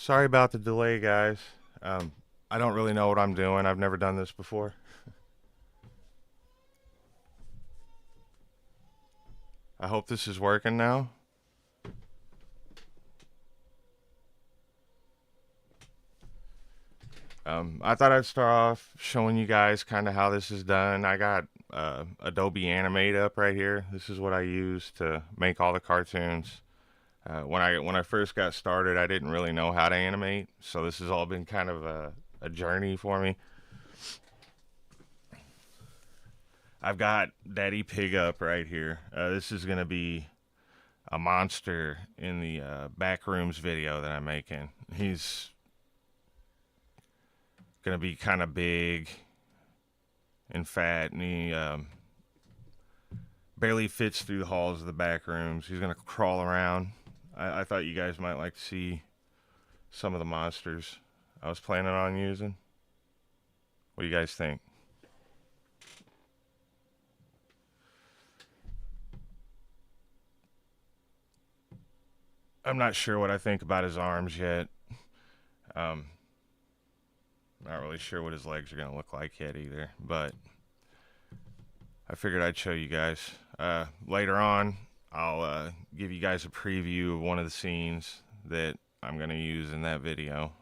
Sorry about the delay, guys. I don't really know what I'm doing. I've never done this before. I hope this is working now. I thought I'd start off showing you guys kind of how this is done. I got Adobe Animate up right here. This is what I use to make all the cartoons. When I first got started, I didn't really know how to animate, so this has all been kind of a journey for me. I've got Daddy Pig up right here. This is going to be a monster in the Backrooms video that I'm making. He's going to be kind of big and fat, and he barely fits through the halls of the Backrooms. He's going to crawl around. I thought you guys might like to see some of the monsters I was planning on using. What do you guys think? I'm not sure what I think about his arms yet. Not really sure what his legs are going to look like yet either, but I figured I'd show you guys. Later on, I'll give you guys a preview of one of the scenes that I'm going to use in that video.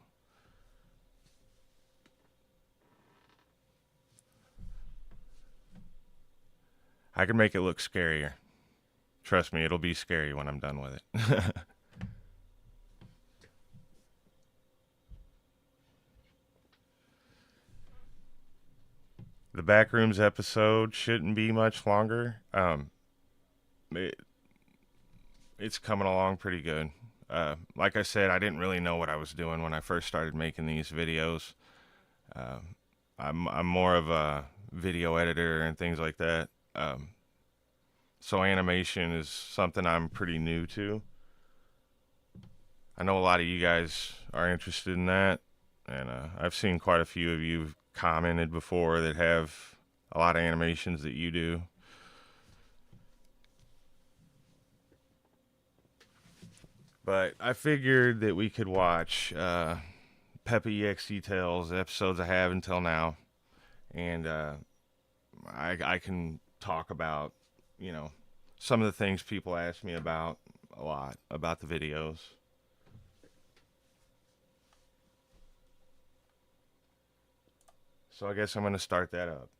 I can make it look scarier. Trust me, it'll be scary when I'm done with it. The Backrooms episode shouldn't be much longer. It's coming along pretty good. Like I said, I didn't really know what I was doing when I first started making these videos. I'm more of a video editor and things like that. So animation is something I'm pretty new to. I know a lot of you guys are interested in that, and I've seen quite a few of you commented before that have a lot of animations that you do. But I figured that we could watch Peppa EXE Tales, the episodes I have until now, and I can talk about, you know, some of the things people ask me about a lot about the videos. So I guess I'm going to start that up.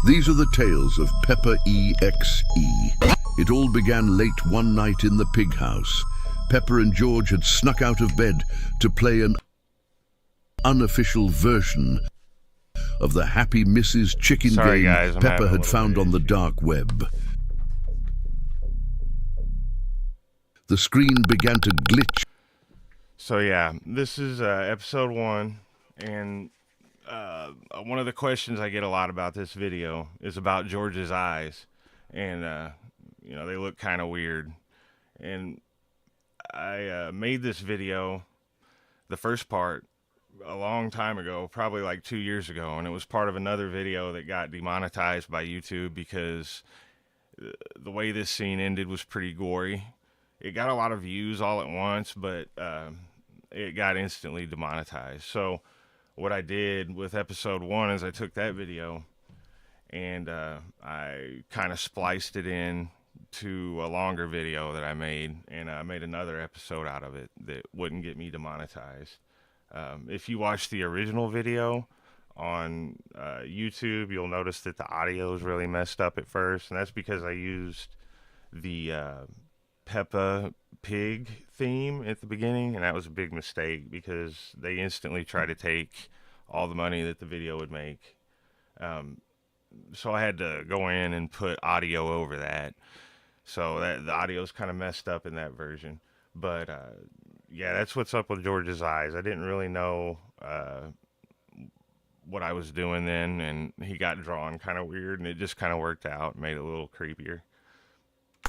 These are the tales of Peppa EXE. It all began late one night in the pig house. Peppa and George had snuck out of bed to play an unofficial version of the Happy Mrs. Chicken Sorry, game guys, Peppa had found on the dark web. The screen began to glitch. So yeah, this is episode 1, and one of the questions I get a lot about this video is about George's eyes, and you know, they look kind of weird. And I made this video, the first part, a long time ago, probably like 2 years ago, and it was part of another video that got demonetized by YouTube because the way this scene ended was pretty gory. It got a lot of views all at once, but it got instantly demonetized. So what I did with episode 1 is I took that video and I kind of spliced it in to a longer video that I made, and I made another episode out of it that wouldn't get me demonetized. If you watch the original video on YouTube, you'll notice that the audio is really messed up at first, and that's because I used the Peppa Pig theme at the beginning, and that was a big mistake because they instantly try to take all the money that the video would make. So I had to go in and put audio over that, so that the audio is kind of messed up in that version. But yeah, that's what's up with George's eyes. I didn't really know what I was doing then, and he got drawn kind of weird, and it just kind of worked out, made it a little creepier.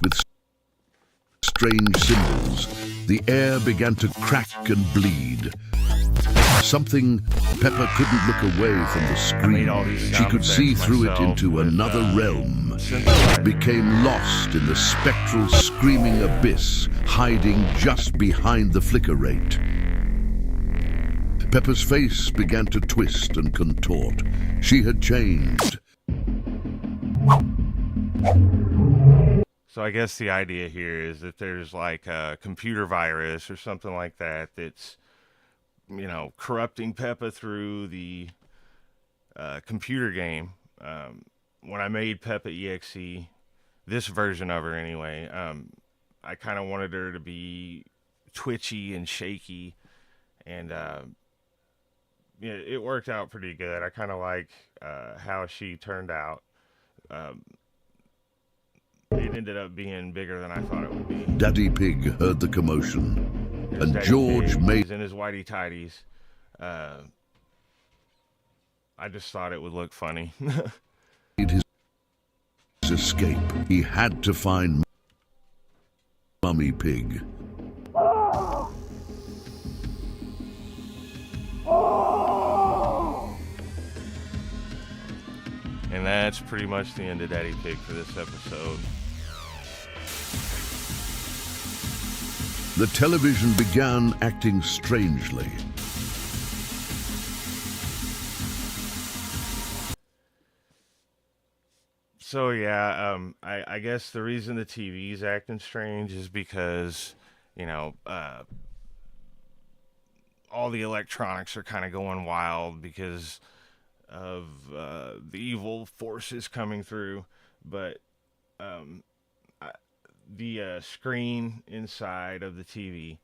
With strange symbols, the air began to crack and bleed. Something Peppa couldn't look away from the screen. these She sound could see effects through it myself into with, another realm. synthesizer. Became lost in the spectral screaming abyss hiding just behind the flicker rate. Peppa's face began to twist and contort. She had changed. So I guess the idea here is that there's like a computer virus or something like that that's, you know, corrupting Peppa through the computer game. When I made Peppa EXE, this version of her anyway, I kind of wanted her to be twitchy and shaky, and yeah, it worked out pretty good. I kind of like how she turned out. It ended up being bigger than I thought it would be. Daddy Pig heard the commotion, Here's and Daddy George Pig. made He's in his whitey tidies. I just thought it would look funny. his escape. He had to find Mummy Pig. And that's pretty much the end of Daddy Pig for this episode. The television began acting strangely. So yeah, I guess the reason the TV's acting strange is because, you know, all the electronics are kind of going wild because of the evil forces coming through. But the screen inside of the TV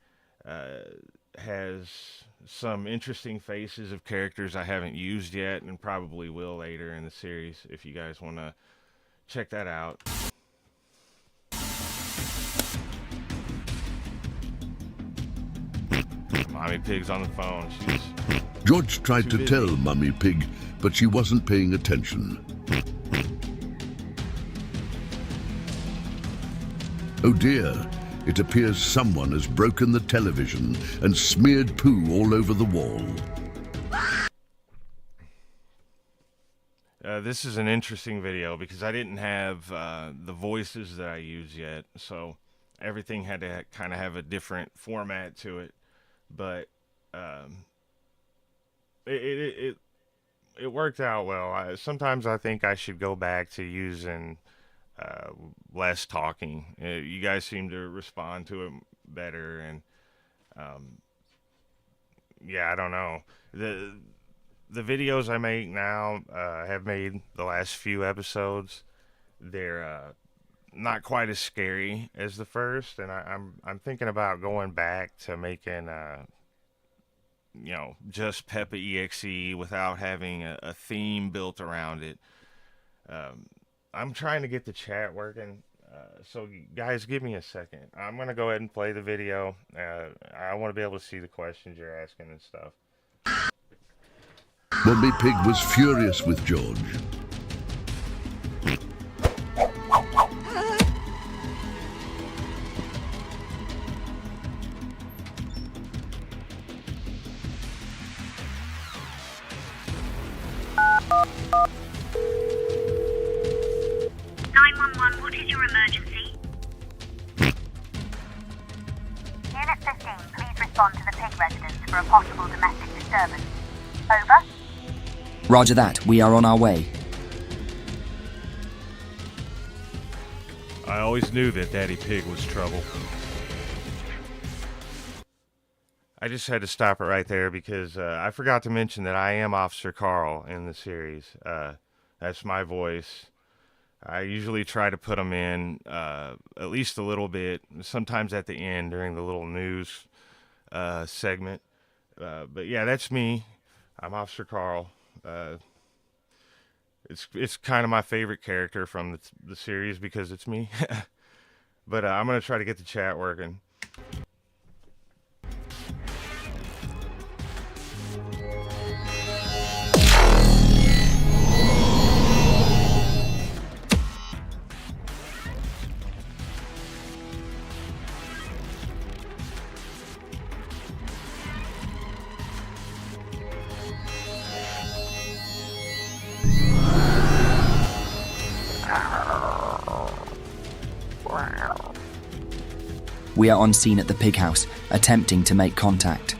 has some interesting faces of characters I haven't used yet and probably will later in the series if you guys want to check that out. Mommy Pig's on the phone. George tried Too to busy. tell Mummy Pig, but she wasn't paying attention. Oh dear, it appears someone has broken the television and smeared poo all over the wall. This is an interesting video because I didn't have the voices that I use yet, so everything had to kind of have a different format to it. But it worked out well. Sometimes I think I should go back to using less talking. You guys seem to respond to it better, and yeah, I don't know. The videos I make now, have made the last few episodes. They're not quite as scary as the first, and I'm thinking about going back to making you know, just Peppa EXE without having a theme built around it. I'm trying to get the chat working, so guys, give me a second. I'm gonna go ahead and play the video. I want to be able to see the questions you're asking and stuff. Mummy Pig was furious with George. What is your emergency? Unit 15, please respond to the Pig residence for a possible domestic disturbance. Over. Roger that. We are on our way. I always knew that Daddy Pig was trouble. I just had to stop it right there because I forgot to mention that I am Officer Carl in the series. That's my voice. I usually try to put them in at least a little bit, sometimes at the end during the little news segment. But yeah, that's me. I'm Officer Carl. It's kind of my favorite character from the series because it's me. But I'm going to try to get the chat working. we are on scene at the pig house, attempting to make contact.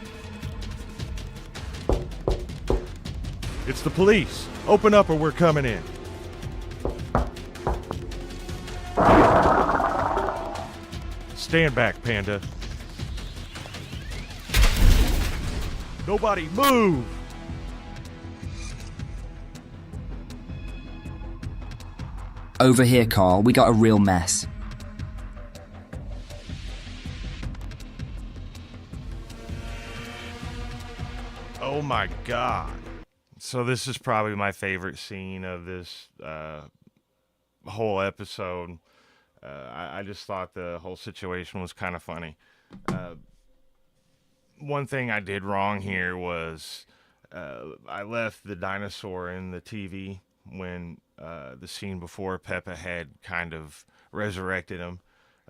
It's the police. Open up or we're coming in. Stand back, Panda. Nobody move! Over here, Carl, we got a real mess. Oh my god. So this is probably my favorite scene of this whole episode. I just thought the whole situation was kind of funny. One thing I did wrong here was I left the dinosaur in the TV when the scene before Peppa had kind of resurrected him.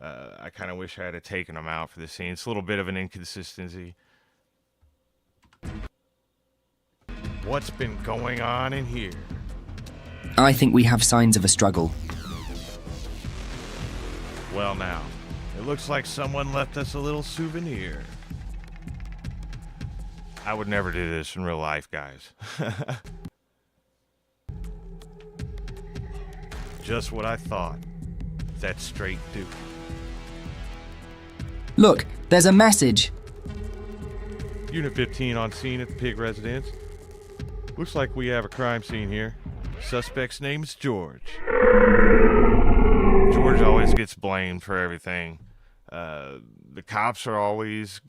I kind of wish I had taken him out for the scene. It's a little bit of an inconsistency. What's been going on in here? I think we have signs of a struggle. Well now, it looks like someone left us a little souvenir. I would never do this in real life, guys. Just what I thought. That's straight Duke. Look, there's a message. Unit 15 on scene at the pig residence. Looks like we have a crime scene here. Suspect's name is George. George always gets blamed for everything. The cops are always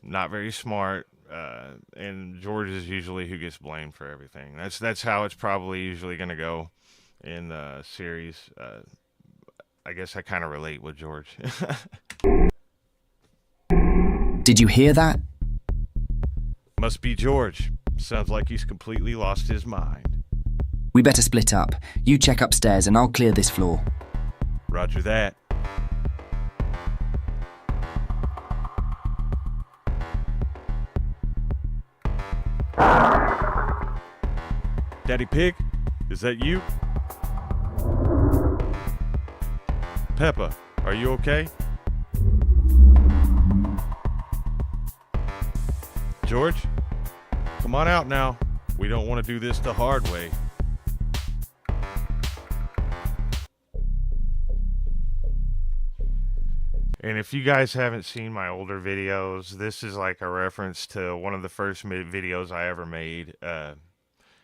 not very smart, and George is usually who gets blamed for everything. That's how it's probably usually going to go in the series. I guess I kind of relate with George. Did you hear that? Must be George. Sounds like he's completely lost his mind. We better split up. You check upstairs and I'll clear this floor. Roger that. Daddy Pig, is that you? Peppa, are you okay? George? Come on out now. We don't want to do this the hard way. And if you guys haven't seen my older videos, this is like a reference to one of the first videos I ever made.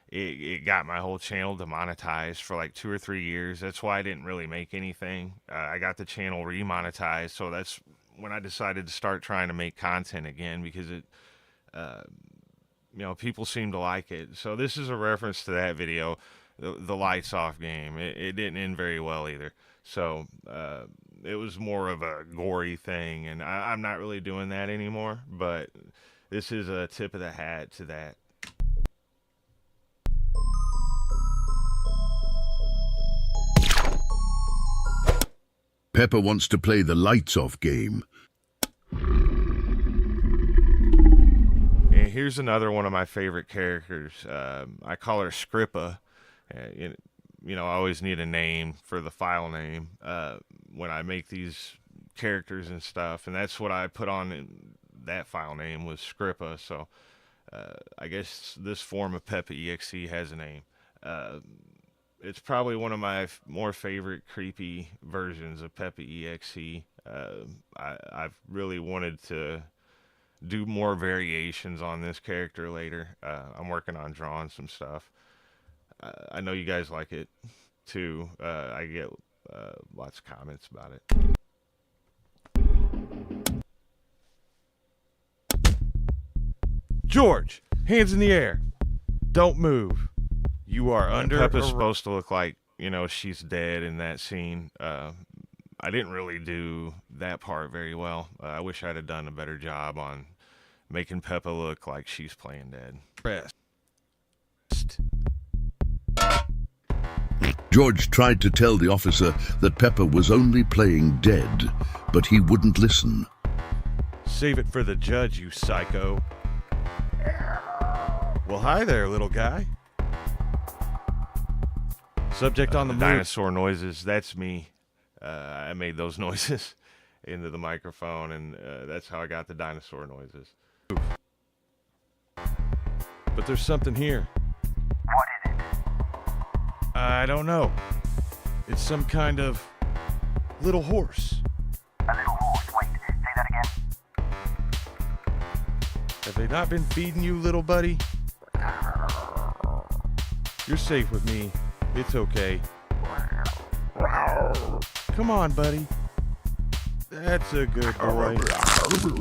It got my whole channel demonetized for like 2 or 3 years. That's why I didn't really make anything. I got the channel remonetized, so that's when I decided to start trying to make content again, because it people seem to like it. So this is a reference to that video, the lights off game. It didn't end very well either. So it was more of a gory thing, and I'm not really doing that anymore, but this is a tip of the hat to that. Peppa wants to play the lights off game. And here's another one of my favorite characters. I call her Scrippa. I always need a name for the file name when I make these characters and stuff, and that's what I put on in that file name was Scrippa. So I guess this form of Peppa EXE has a name. It's probably one of my more favorite creepy versions of Peppa EXE. I've really wanted to do more variations on this character later. I'm working on drawing some stuff. I know you guys like it too. I get lots of comments about it. George, hands in the air. Don't move. You are under. Peppa's supposed to look like, she's dead in that scene. I didn't really do that part very well. I wish I'd have done a better job on making Peppa look like she's playing dead. Pressed. George tried to tell the officer that Peppa was only playing dead, but he wouldn't listen. Save it for the judge, you psycho. Well, hi there, little guy. Subject on the dinosaur noises. That's me. I made those noises. into the microphone, and that's how I got the dinosaur noises. But there's something here. What is it? I don't know. It's some kind of little horse. A little horse. Wait, say that again. Have they not been feeding you, little buddy? You're safe with me. It's okay. Come on, buddy. That's a good boy.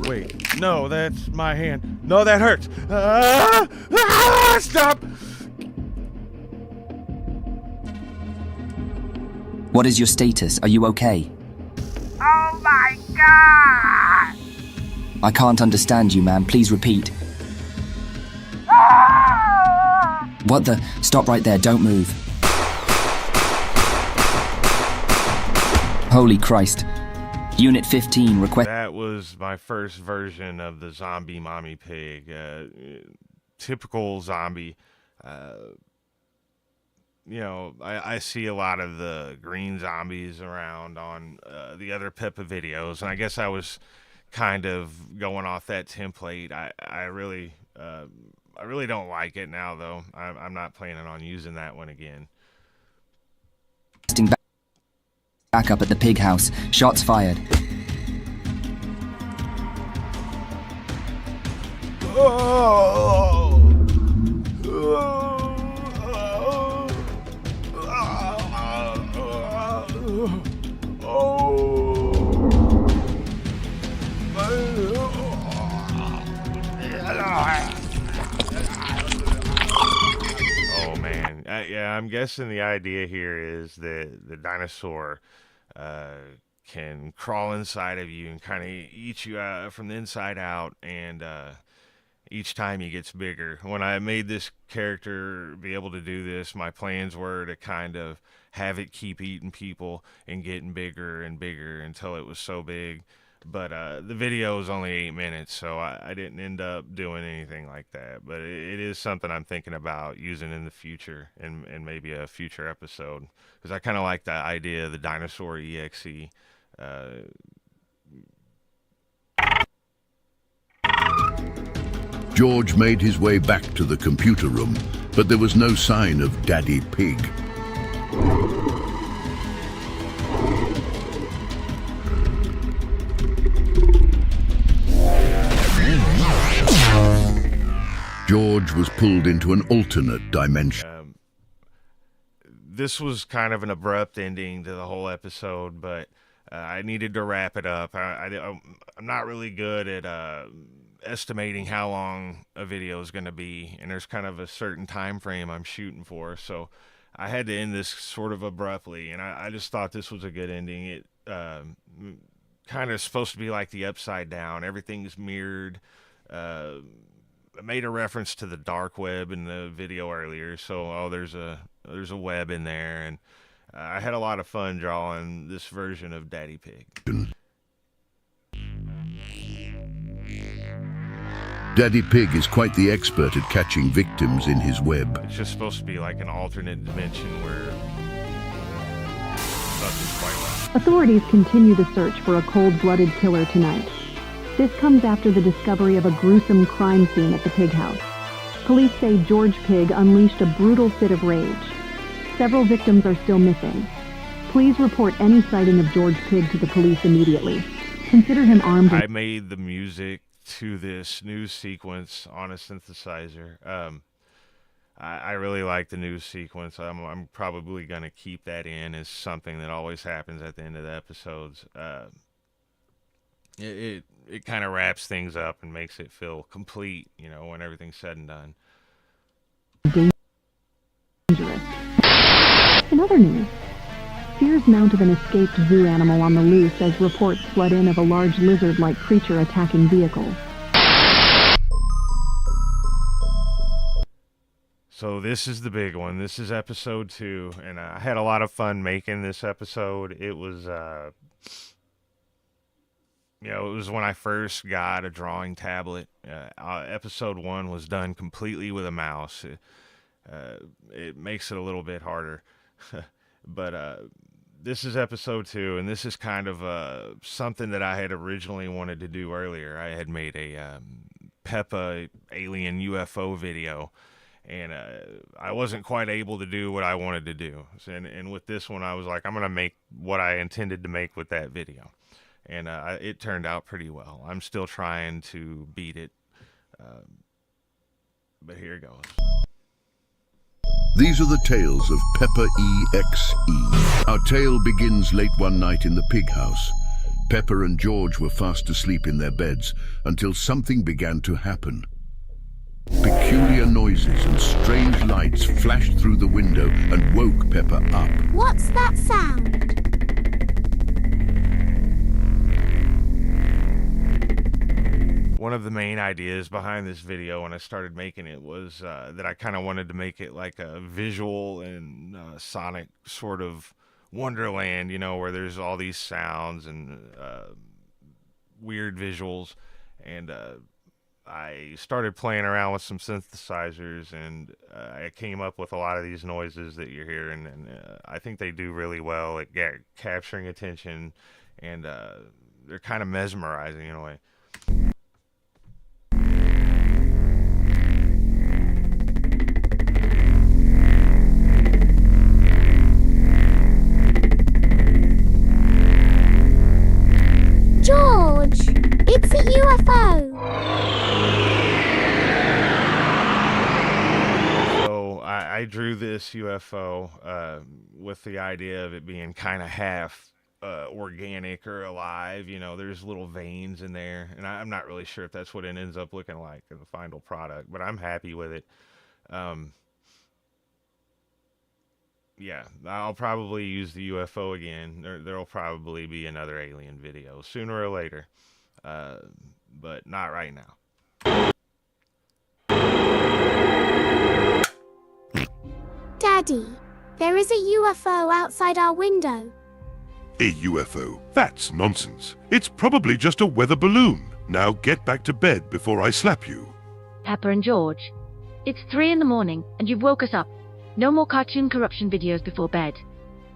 Wait, no, that's my hand. No, that hurts. Stop! What is your status? Are you okay? Oh my god! I can't understand you, man. Please repeat. What the? Stop right there. Don't move. Holy Christ. Unit 15 request. That was my first version of the zombie mommy pig. Typical zombie. I see a lot of the green zombies around on the other Peppa videos, and I guess I was kind of going off that template. I really don't like it now, though. I'm not planning on using that one again. Back up at the pig house. Shots fired. Oh man, yeah, I'm guessing the idea here is that the dinosaur can crawl inside of you and kind of eat you from the inside out, and each time he gets bigger. When I made this character be able to do this, my plans were to kind of have it keep eating people and getting bigger and bigger until it was so big. But the video is only 8 minutes, so I didn't end up doing anything like that. But it is something I'm thinking about using in the future, and maybe a future episode, because I kind of like the idea of the dinosaur EXE. George made his way back to the computer room, but there was no sign of Daddy Pig. George was pulled into an alternate dimension. This was kind of an abrupt ending to the whole episode, but I needed to wrap it up. I'm not really good at estimating how long a video is going to be, and there's kind of a certain time frame I'm shooting for, so I had to end this sort of abruptly, and I just thought this was a good ending. It kind of supposed to be like the Upside Down. Everything's mirrored. I made a reference to the dark web in the video earlier, so there's a web in there, and I had a lot of fun drawing this version of Daddy Pig. Daddy Pig is quite the expert at catching victims in his web. It's just supposed to be like an alternate dimension where stuff is quite well. Authorities continue the search for a cold-blooded killer tonight. This comes after the discovery of a gruesome crime scene at the pig house. Police say George Pig unleashed a brutal fit of rage. Several victims are still missing. Please report any sighting of George Pig to the police immediately. Consider him armed. I made the music to this news sequence on a synthesizer. I really like the news sequence. I'm probably going to keep that in as something that always happens at the end of the episodes. It kind of wraps things up and makes it feel complete, when everything's said and done. Dangerous. In other news, fears mount of an escaped zoo animal on the loose as reports flood in of a large lizard-like creature attacking vehicles. So this is the big one. This is episode 2, and I had a lot of fun making this episode. It was, it was when I first got a drawing tablet. Episode 1 was done completely with a mouse. It makes it a little bit harder. But this is episode 2, and this is kind of something that I had originally wanted to do earlier. I had made a Peppa alien UFO video, and I wasn't quite able to do what I wanted to do. And with this one, I was like, I'm going to make what I intended to make with that video. And it turned out pretty well. I'm still trying to beat it, but here it goes. These are the tales of Peppa EXE. Our tale begins late one night in the pig house. Peppa and George were fast asleep in their beds until something began to happen. Peculiar noises and strange lights flashed through the window and woke Peppa up. What's that sound? One of the main ideas behind this video when I started making it was that I kind of wanted to make it like a visual and sonic sort of wonderland, you know, where there's all these sounds and weird visuals. And I started playing around with some synthesizers, and I came up with a lot of these noises that you're hearing, and I think they do really well at capturing attention, and they're kind of mesmerizing in a way. George, it's a UFO. So I drew this UFO with the idea of it being kind of half organic or alive. You know, there's little veins in there, and I'm not really sure if that's what it ends up looking like in the final product, but I'm happy with it. Yeah, I'll probably use the UFO again. There'll probably be another alien video sooner or later, but not right now. Daddy, there is a UFO outside our window. A UFO? That's nonsense. It's probably just a weather balloon. Now get back to bed before I slap you. Peppa and George, it's 3 a.m. and you've woke us up. No more cartoon corruption videos before bed.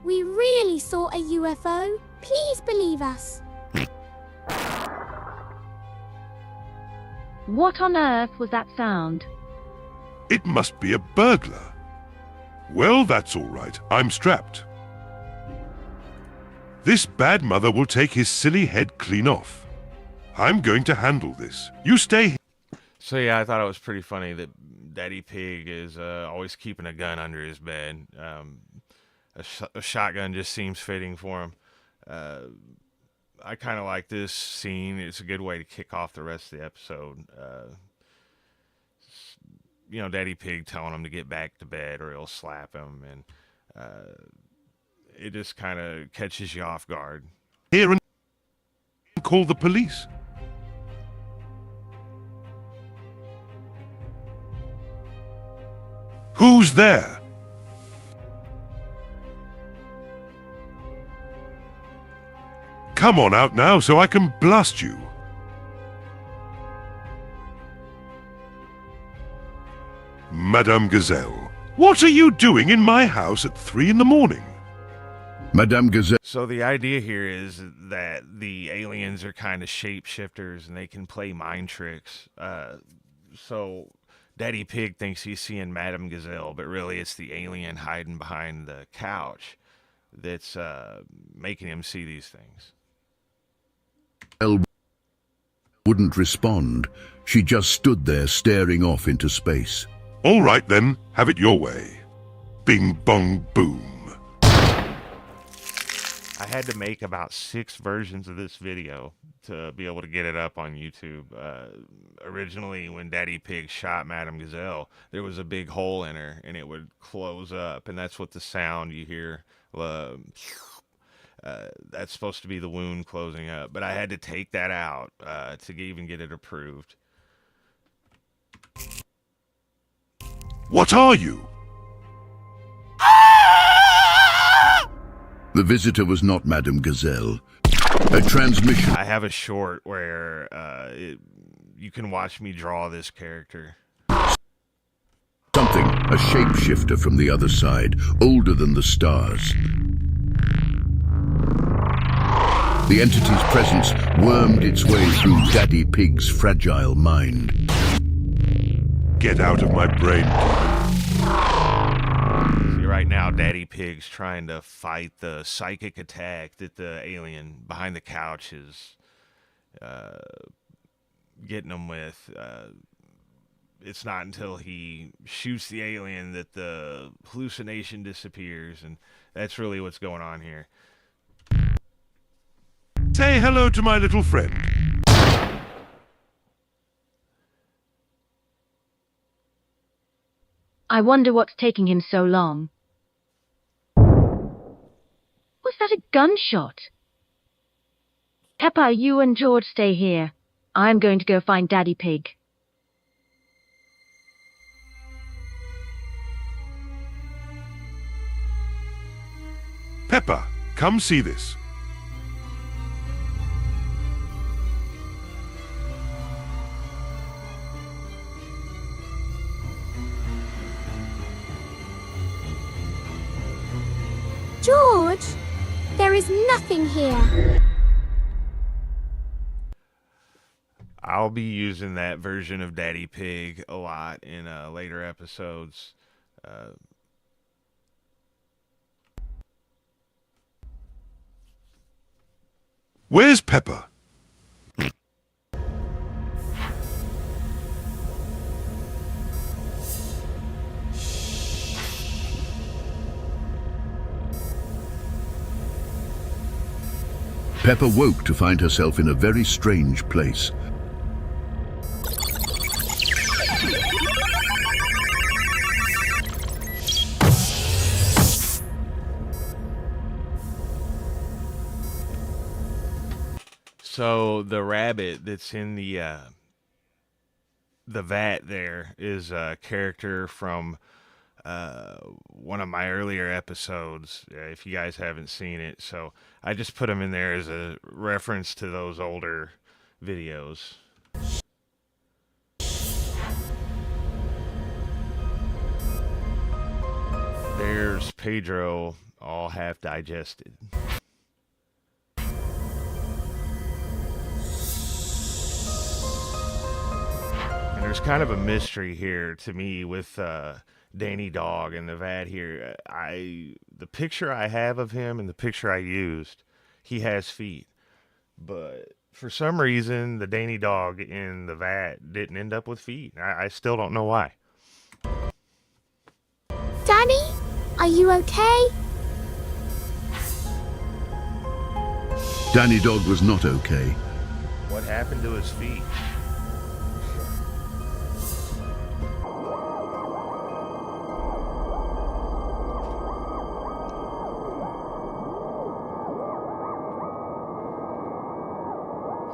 We really saw a UFO. Please believe us. What on earth was that sound? It must be a burglar. Well, that's all right. I'm strapped. This bad mother will take his silly head clean off. I'm going to handle this. You stay here. So yeah, I thought it was pretty funny that Daddy Pig is always keeping a gun under his bed. A shotgun just seems fitting for him. I kind of like this scene. It's a good way to kick off the rest of the episode. You know, Daddy Pig telling him to get back to bed or he'll slap him, and it just kind of catches you off guard. Here and call the police. Who's there? Come on out now so I can blast you. Madame Gazelle, what are you doing in my house at 3 a.m? Madame Gazelle. So the idea here is that the aliens are kind of shapeshifters and they can play mind tricks. So Daddy Pig thinks he's seeing Madame Gazelle, but really it's the alien hiding behind the couch that's making him see these things. Wouldn't respond. She just stood there staring off into space. All right then, have it your way. Bing bong boom. I had to make about 6 versions of this video to be able to get it up on YouTube. Originally, when Daddy Pig shot Madame Gazelle, there was a big hole in her, and it would close up, and that's what the sound you hear. That's supposed to be the wound closing up, but I had to take that out to even get it approved. What are you? The visitor was not Madame Gazelle. A transmission. I have a short where you can watch me draw this character. Something, a shapeshifter from the other side, older than the stars. The entity's presence wormed its way through Daddy Pig's fragile mind. Get out of my brain, demon. See, right now, Daddy Pig's trying to fight the psychic attack that the alien behind the couch is getting him with. It's not until he shoots the alien that the hallucination disappears, and that's really what's going on here. Say hello to my little friend. I wonder what's taking him so long. Was that a gunshot? Peppa, you and George stay here. I'm going to go find Daddy Pig. Peppa, come see this. George, there is nothing here. I'll be using that version of Daddy Pig a lot in later episodes. Where's Peppa? Peppa woke to find herself in a very strange place. So the rabbit that's in the vat there is a character from one of my earlier episodes, if you guys haven't seen it. So I just put them in there as a reference to those older videos. There's Pedro, all half digested. And there's kind of a mystery here to me with Danny Dog and the vat here. The picture I have of him and the picture I used, he has feet. But for some reason, the Danny Dog in the vat didn't end up with feet. I still don't know why. Danny, are you okay? Danny Dog was not okay. What happened to his feet?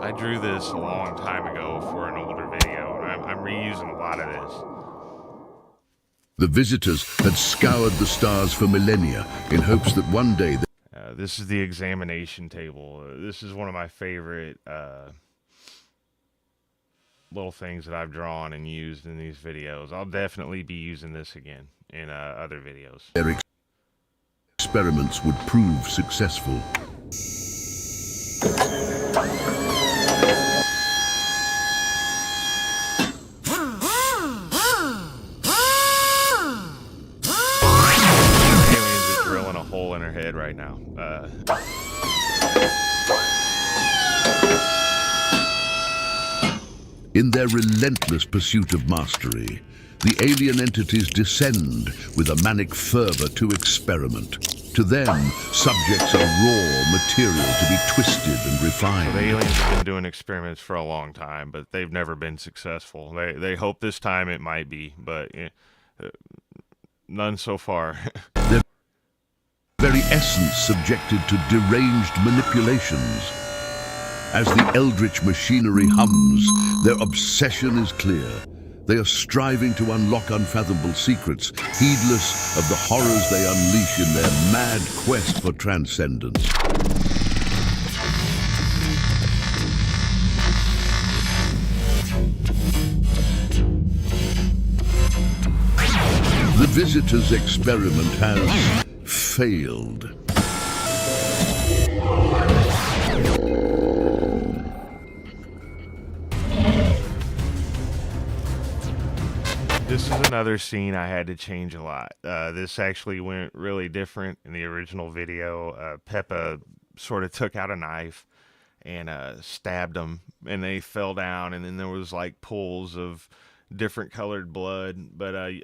I drew this a long time ago for an older video, and I'm reusing a lot of this. The visitors had scoured the stars for millennia in hopes that one day This is the examination table. This is one of my favorite little things that I've drawn and used in these videos. I'll definitely be using this again in other videos. their experiments would prove successful. Aliens are drilling a hole in her head right now. In their relentless pursuit of mastery, the alien entities descend with a manic fervor to experiment. To them, subjects are raw material to be twisted and refined. The aliens have been doing experiments for a long time, but they've never been successful. They hope this time it might be, but none so far. Their very essence subjected to deranged manipulations. As the eldritch machinery hums, their obsession is clear. They are striving to unlock unfathomable secrets, heedless of the horrors they unleash in their mad quest for transcendence. The visitors' experiment has failed. This is another scene I had to change a lot. This actually went really different in the original video. Peppa sort of took out a knife and stabbed them, and they fell down, and then there was like pools of different colored blood. But I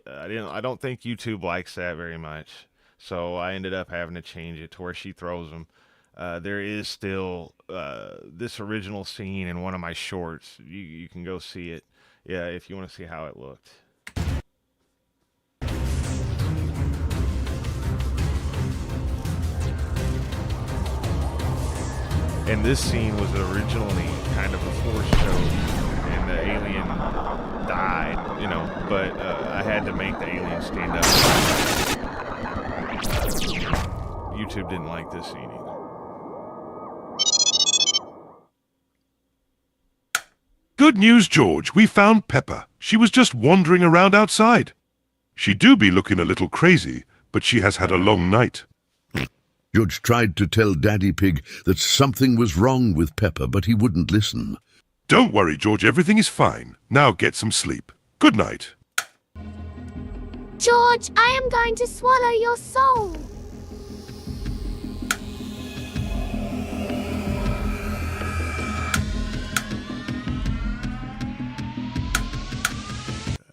don't think YouTube likes that very much, so I ended up having to change it to where she throws them. There is still this original scene in one of my shorts. You can go see it, yeah, if you want to see how it looked. And this scene was originally kind of a forced choke, and the alien died, but I had to make the alien stand up. YouTube didn't like this scene either. Good news, George. We found Peppa. She was just wandering around outside. She do be looking a little crazy, but she has had a long night. George tried to tell Daddy Pig that something was wrong with Peppa, but he wouldn't listen. Don't worry, George. Everything is fine. Now get some sleep. Good night. George, I am going to swallow your soul.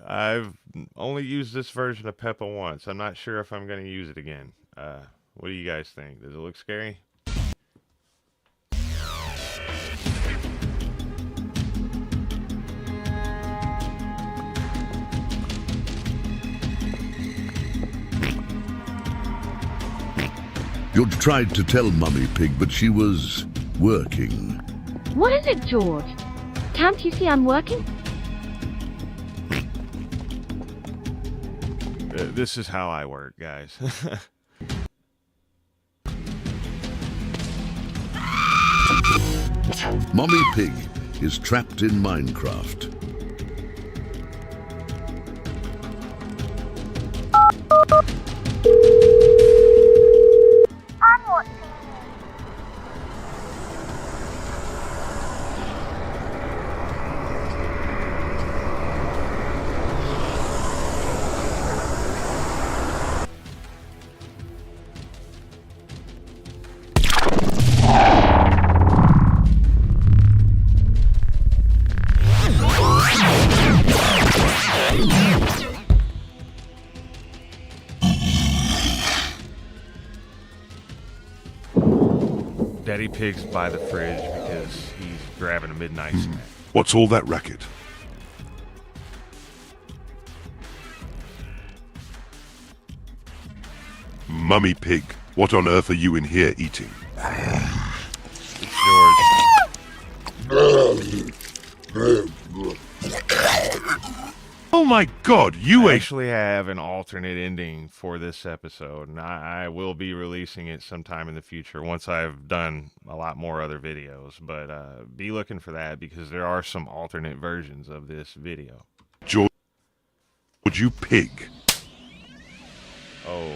I've only used this version of Peppa once. I'm not sure if I'm going to use it again. What do you guys think? Does it look scary? George tried to tell Mummy Pig, but she was working. What is it, George? Can't you see I'm working? This is how I work, guys. Mummy Pig is trapped in Minecraft. I'm watching you. Daddy Pig's by the fridge because he's grabbing a midnight snack. What's all that racket? Mummy Pig, what on earth are you in here eating? It's George. Oh my God, you I ate... actually have an alternate ending for this episode, and I will be releasing it sometime in the future once I've done a lot more other videos. But be looking for that because there are some alternate versions of this video. George, you pig. Oh.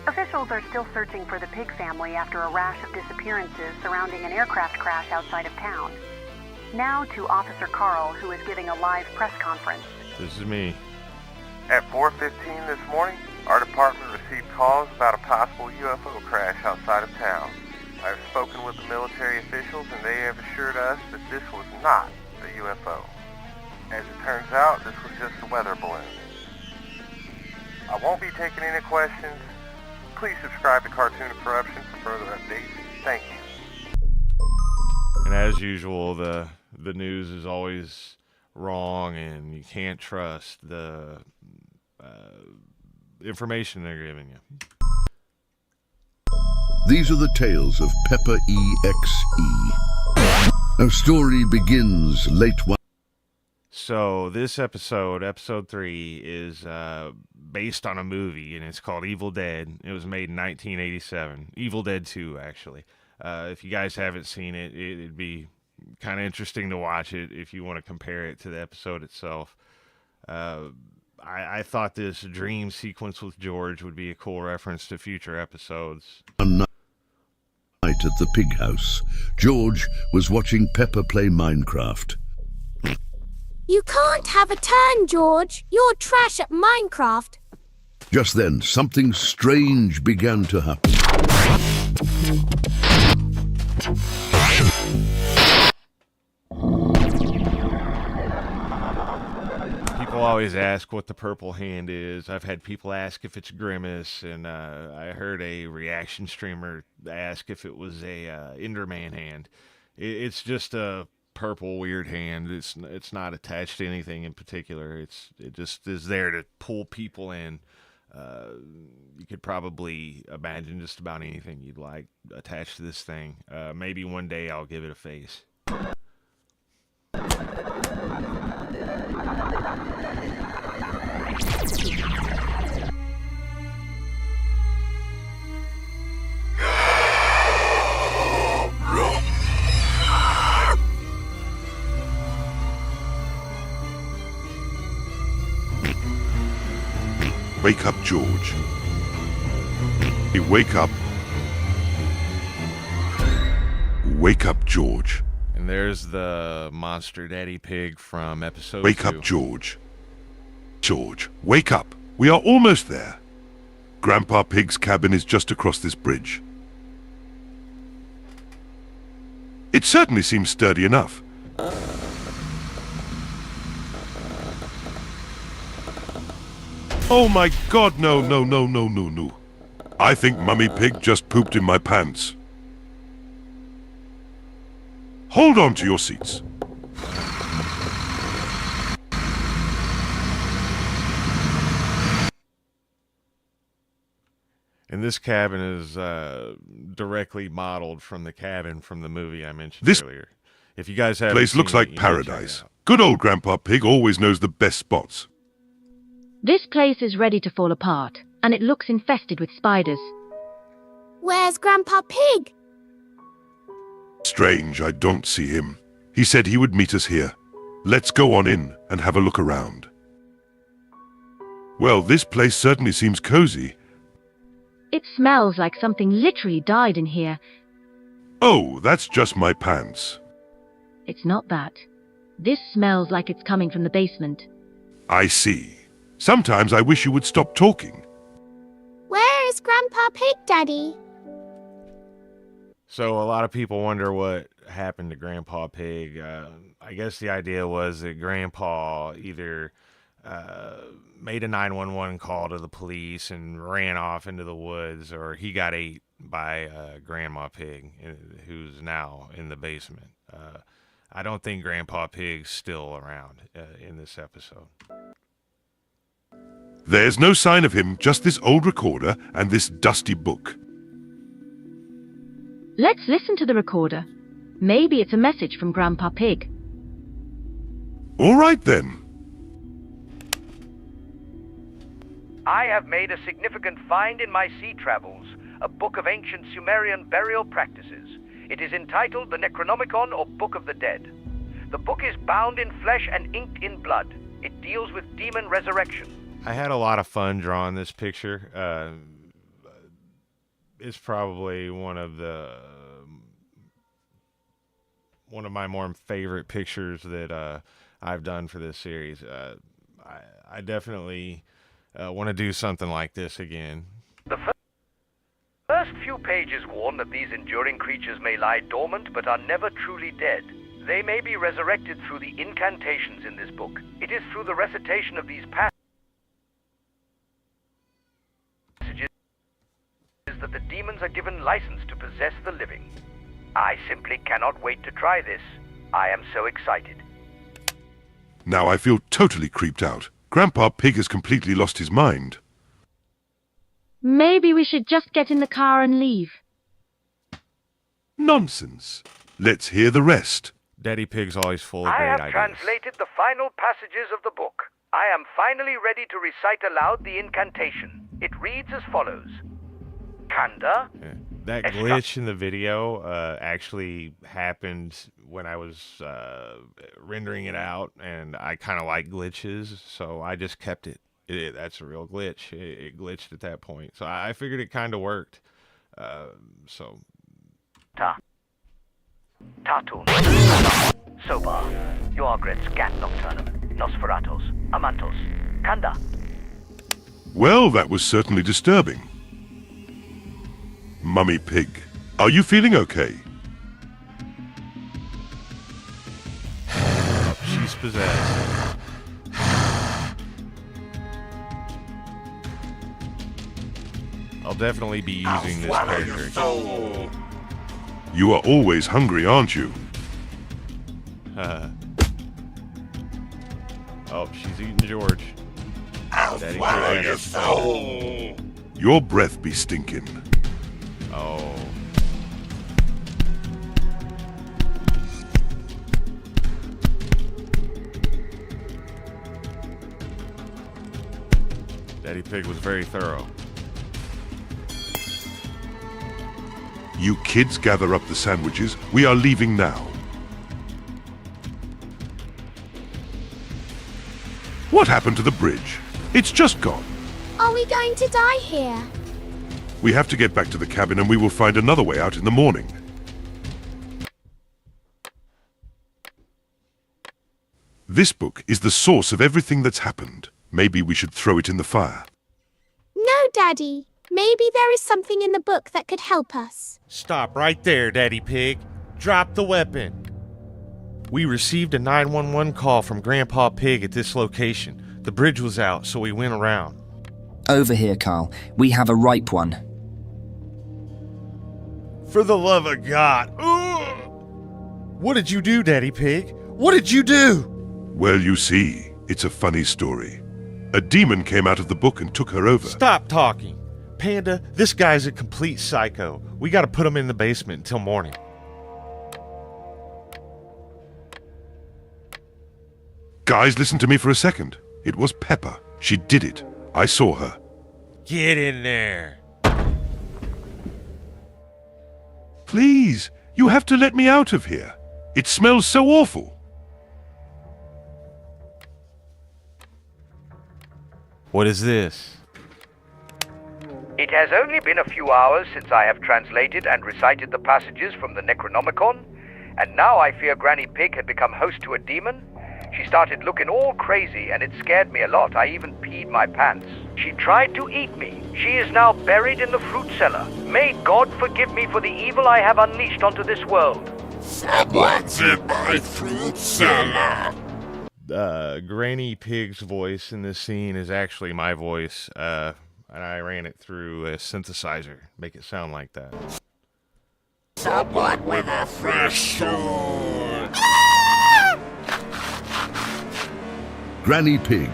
Officials are still searching for the Pig family after a rash of disappearances surrounding an aircraft crash outside of town. Now to Officer Carl, who is giving a live press conference. This is me. At 4:15 this morning, our department received calls about a possible UFO crash outside of town. I have spoken with the military officials and they have assured us that this was not a UFO. As it turns out, this was just a weather balloon. I won't be taking any questions. Please subscribe to Cartoon Corruption for further updates. Thank you. And as usual, the news is always wrong, and you can't trust the information they're giving you. These are the tales of Peppa EXE. Our story begins late one. So this episode 3, is based on a movie, and it's called Evil Dead. It was made in 1987. Evil Dead 2, actually. If you guys haven't seen it, it'd be kind of interesting to watch it if you want to compare it to the episode itself. I thought this dream sequence with George would be a cool reference to future episodes. One night at the pig house, George was watching Peppa play Minecraft. You can't have a turn, George. You're trash at Minecraft. Just then, something strange began to happen. People always ask what the purple hand is. I've had people ask if it's Grimace, and I heard a reaction streamer ask if it was a Enderman hand. It's just a purple weird hand. It's not attached to anything in particular. It just is there to pull people in. You could probably imagine just about anything you'd like attached to this thing. Maybe one day I'll give it a face. Wake up, George. Hey, wake up. Wake up, George. And there's the monster daddy pig from episode 2. Wake up, George. George, wake up. We are almost there. Grandpa Pig's cabin is just across this bridge. It certainly seems sturdy enough. Oh my God, no. I think Mummy Pig just pooped in my pants. Hold on to your seats. And this cabin is directly modeled from the cabin from the movie I mentioned This earlier. If you guys haven't place looks seen it, like you need to check it paradise. out. Good old Grandpa Pig always knows the best spots. This place is ready to fall apart, and it looks infested with spiders. Where's Grandpa Pig? Strange, I don't see him. He said he would meet us here. Let's go on in and have a look around. Well, this place certainly seems cozy. It smells like something literally died in here. Oh, that's just my pants. It's not that. This smells like it's coming from the basement. I see. Sometimes I wish you would stop talking. Where is Grandpa Pig, Daddy? So a lot of people wonder what happened to Grandpa Pig. I guess the idea was that Grandpa either made a 911 call to the police and ran off into the woods, or he got ate by Grandma Pig, who's now in the basement. I don't think Grandpa Pig's still around in this episode. There's no sign of him, just this old recorder and this dusty book. Let's listen to the recorder. Maybe it's a message from Grandpa Pig. All right then. I have made a significant find in my sea travels, a book of ancient Sumerian burial practices. It is entitled the Necronomicon, or Book of the Dead. The book is bound in flesh and inked in blood. It deals with demon resurrection. I had a lot of fun drawing this picture. It's probably one of my more favorite pictures that I've done for this series. I definitely want to do something like this again. The first few pages warn that these enduring creatures may lie dormant but are never truly dead. They may be resurrected through the incantations in this book. It is through the recitation of these passages that the demons are given license to possess the living. I simply cannot wait to try this. I am so excited. Now I feel totally creeped out. Grandpa Pig has completely lost his mind. Maybe we should just get in the car and leave. Nonsense. Let's hear the rest. Daddy Pig's always full of I great have ideas. translated the final passages of the book. I am finally ready to recite aloud the incantation. It reads as follows. Kanda. Yeah. That glitch in the video actually happened when I was rendering it out, and I kind of like glitches, so I just kept it. That's a real glitch. It glitched at that point. So I figured it kind of worked. So. Tatun. Sobar. Yoagret Scat Nocturnum. Nosferatos. Amantos. Kanda. Well, that was certainly disturbing. Mummy Pig, are you feeling okay? She's possessed. I'll definitely be using this character again. You are always hungry, aren't you? Oh, she's eating George. Daddy, Your breath be stinking. oh. Daddy Pig was very thorough. You kids gather up the sandwiches. We are leaving now. What happened to the bridge? It's just gone. Are we going to die here? We have to get back to the cabin and we will find another way out in the morning. This book is the source of everything that's happened. Maybe we should throw it in the fire. No, Daddy. Maybe there is something in the book that could help us. Stop right there, Daddy Pig. Drop the weapon. We received a 911 call from Grandpa Pig at this location. The bridge was out, so we went around. Over here, Carl. We have a ripe one. For the love of God. Ugh! What did you do, Daddy Pig? What did you do? Well, you see, it's a funny story. A demon came out of the book and took her over. Stop talking. Panda, this guy's a complete psycho. We gotta put him in the basement until morning. Guys, listen to me for a second. It was Peppa. She did it. I saw her. Get in there. Please, you have to let me out of here. It smells so awful. What is this? It has only been a few hours since I have translated and recited the passages from the Necronomicon, and now I fear Granny Pig had become host to a demon. She started looking all crazy, and it scared me a lot. I even peed my pants. She tried to eat me. She is now buried in the fruit cellar. May God forgive me for the evil I have unleashed onto this world. Someone's in my fruit cellar. Granny Pig's voice in this scene is actually my voice, and I ran it through a synthesizer. Make it sound like that. Someone with a fresh sword. Granny Pig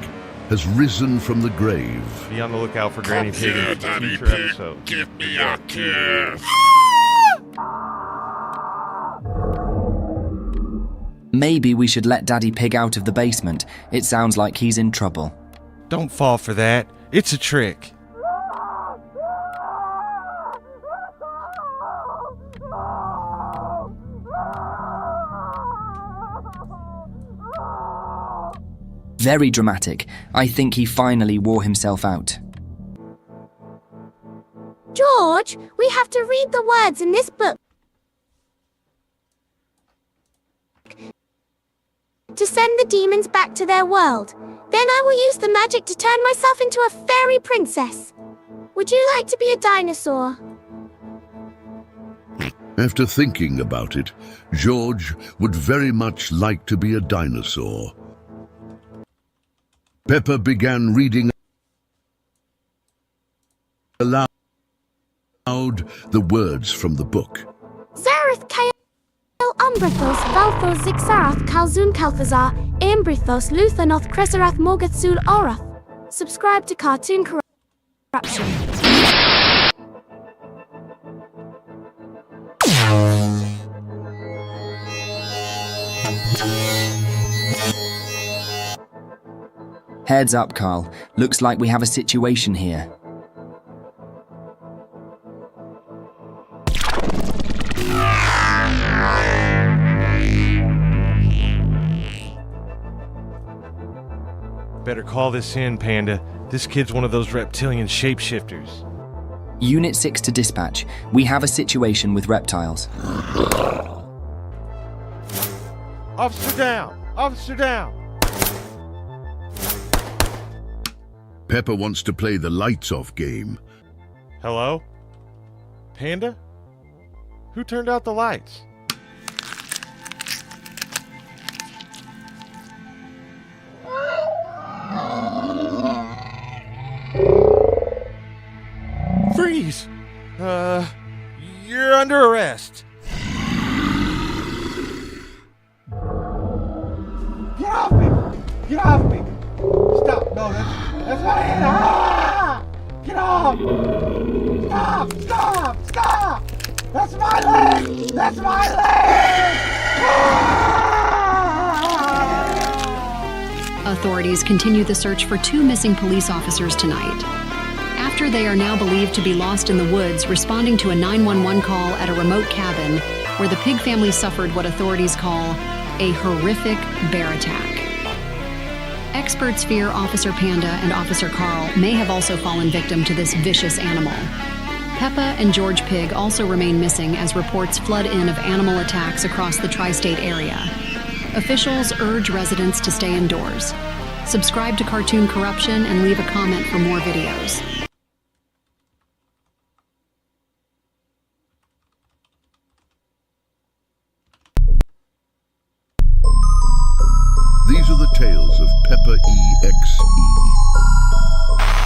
has risen from the grave. Be on the lookout for Granny Pig in a Daddy future Pig, episode. give me a kiss. Maybe we should let Daddy Pig out of the basement. It sounds like he's in trouble. Don't fall for that. It's a trick. Very dramatic. I think he finally wore himself out. George, we have to read the words in this book to send the demons back to their world. Then I will use the magic to turn myself into a fairy princess. Would you like to be a dinosaur? After thinking about it, George would very much like to be a dinosaur. Peppa began reading aloud the words from the book. Zareth Kael Umbrithos Valthos Zixarath Kalzun Kalthazar Imbrithos Luthanoth Cresarath Morgathsul Orath. Subscribe to Cartoon Corruption. Heads up, Carl. Looks like we have a situation here. Better call this in, Panda. This kid's one of those reptilian shapeshifters. Unit 6 to dispatch. We have a situation with reptiles. Officer down! Officer down! Peppa wants to play the lights-off game. Hello? Panda? Who turned out the lights? Freeze! You're under arrest. Get off me! Get off me! Stop! No, that's my hand! Ah! Get off! Stop! Stop! Stop! That's my leg! That's my leg! Ah! Authorities continue the search for 2 missing police officers tonight, after they are now believed to be lost in the woods responding to a 911 call at a remote cabin where the Pig family suffered what authorities call a horrific bear attack. Experts fear Officer Panda and Officer Carl may have also fallen victim to this vicious animal. Peppa and George Pig also remain missing as reports flood in of animal attacks across the tri-state area. Officials urge residents to stay indoors. Subscribe to Cartoon Corruption and leave a comment for more videos. These are the tales of Peppa EXE.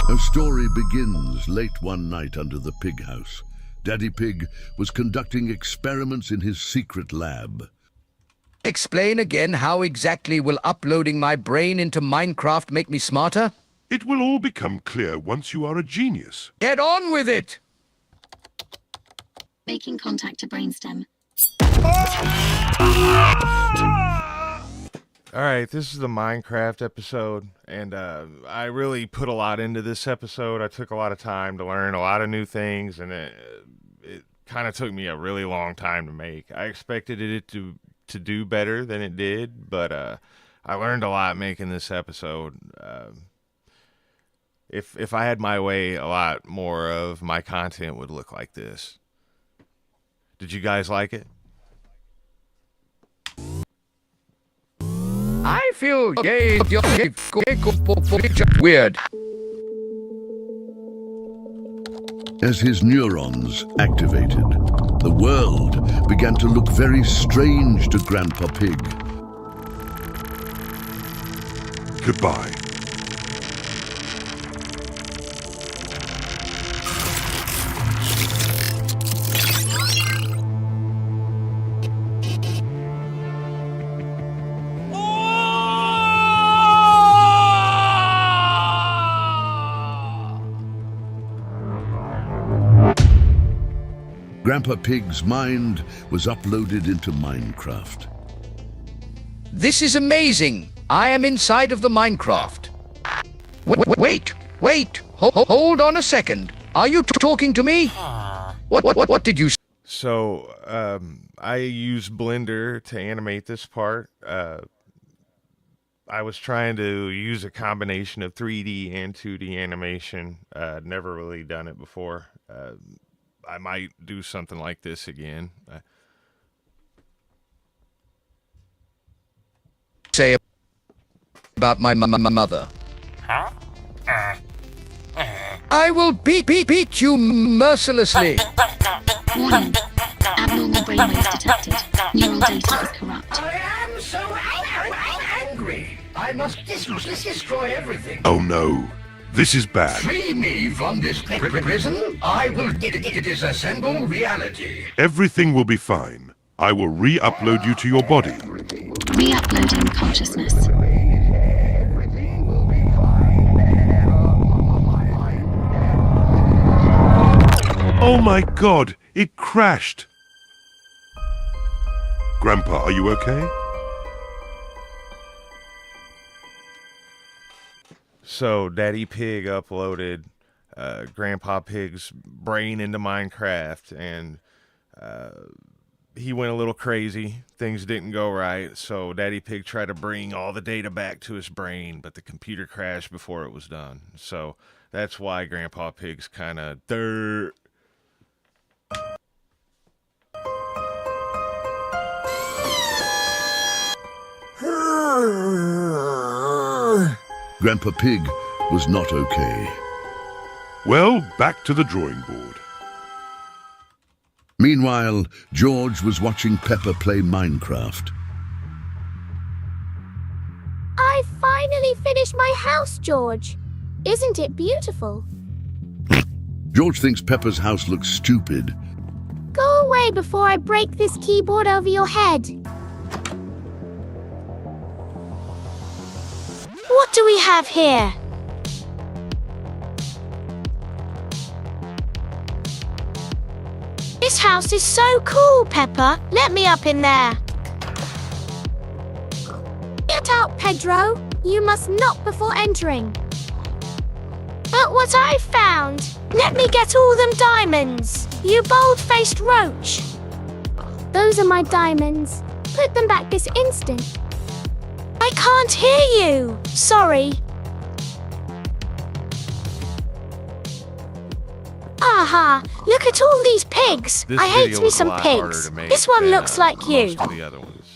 Her story begins late one night under the pig house. Daddy Pig was conducting experiments in his secret lab. Explain again how exactly will uploading my brain into Minecraft make me smarter? It will all become clear once you are a genius. Get on with it! Making contact to brainstem. Alright, this is the Minecraft episode, and I really put a lot into this episode. I took a lot of time to learn a lot of new things, and it kind of took me a really long time to make. I expected it to do better than it did, but I learned a lot making this episode. If I had my way, a lot more of my content would look like this. Did you guys like it? I feel weird. As his neurons activated, the world began to look very strange to Grandpa Pig. Goodbye. Grandpa Pig's mind was uploaded into Minecraft. This is amazing. I am inside of the Minecraft. Wait. Hold on a second. Are you talking to me? What did you say? So, I use Blender to animate this part. I was trying to use a combination of 3D and 2D animation. Never really done it before. I might do something like this again. Say about my mother. Huh? I will beat you mercilessly. Warning. Abnormal brainwaves detected. Neural data is corrupt. I am so angry. I must destroy everything. Oh no, this is bad. Free me from this prison. I will disassemble reality. Everything will be fine. I will re-upload you to your body. Re-uploading consciousness. Oh my god, it crashed. Grandpa, are you okay? So, Daddy Pig uploaded Grandpa Pig's brain into Minecraft, and he went a little crazy. Things didn't go right, so Daddy Pig tried to bring all the data back to his brain, but the computer crashed before it was done. So that's why Grandpa Pig's kind of dirt. Grandpa Pig was not okay. Well, back to the drawing board. Meanwhile, George was watching Peppa play Minecraft. I finally finished my house, George. Isn't it beautiful? George thinks Peppa's house looks stupid. Go away before I break this keyboard over your head. What do we have here? This house is so cool, Peppa. Let me up in there. Get out, Pedro. You must knock before entering. But what I found. Let me get all them diamonds. You bold-faced roach. Those are my diamonds. Put them back this instant. I can't hear you. Sorry. Aha! Look at all these pigs. This I hate video me was a some lot harder pigs. to make This one than, looks like you. most of the other ones.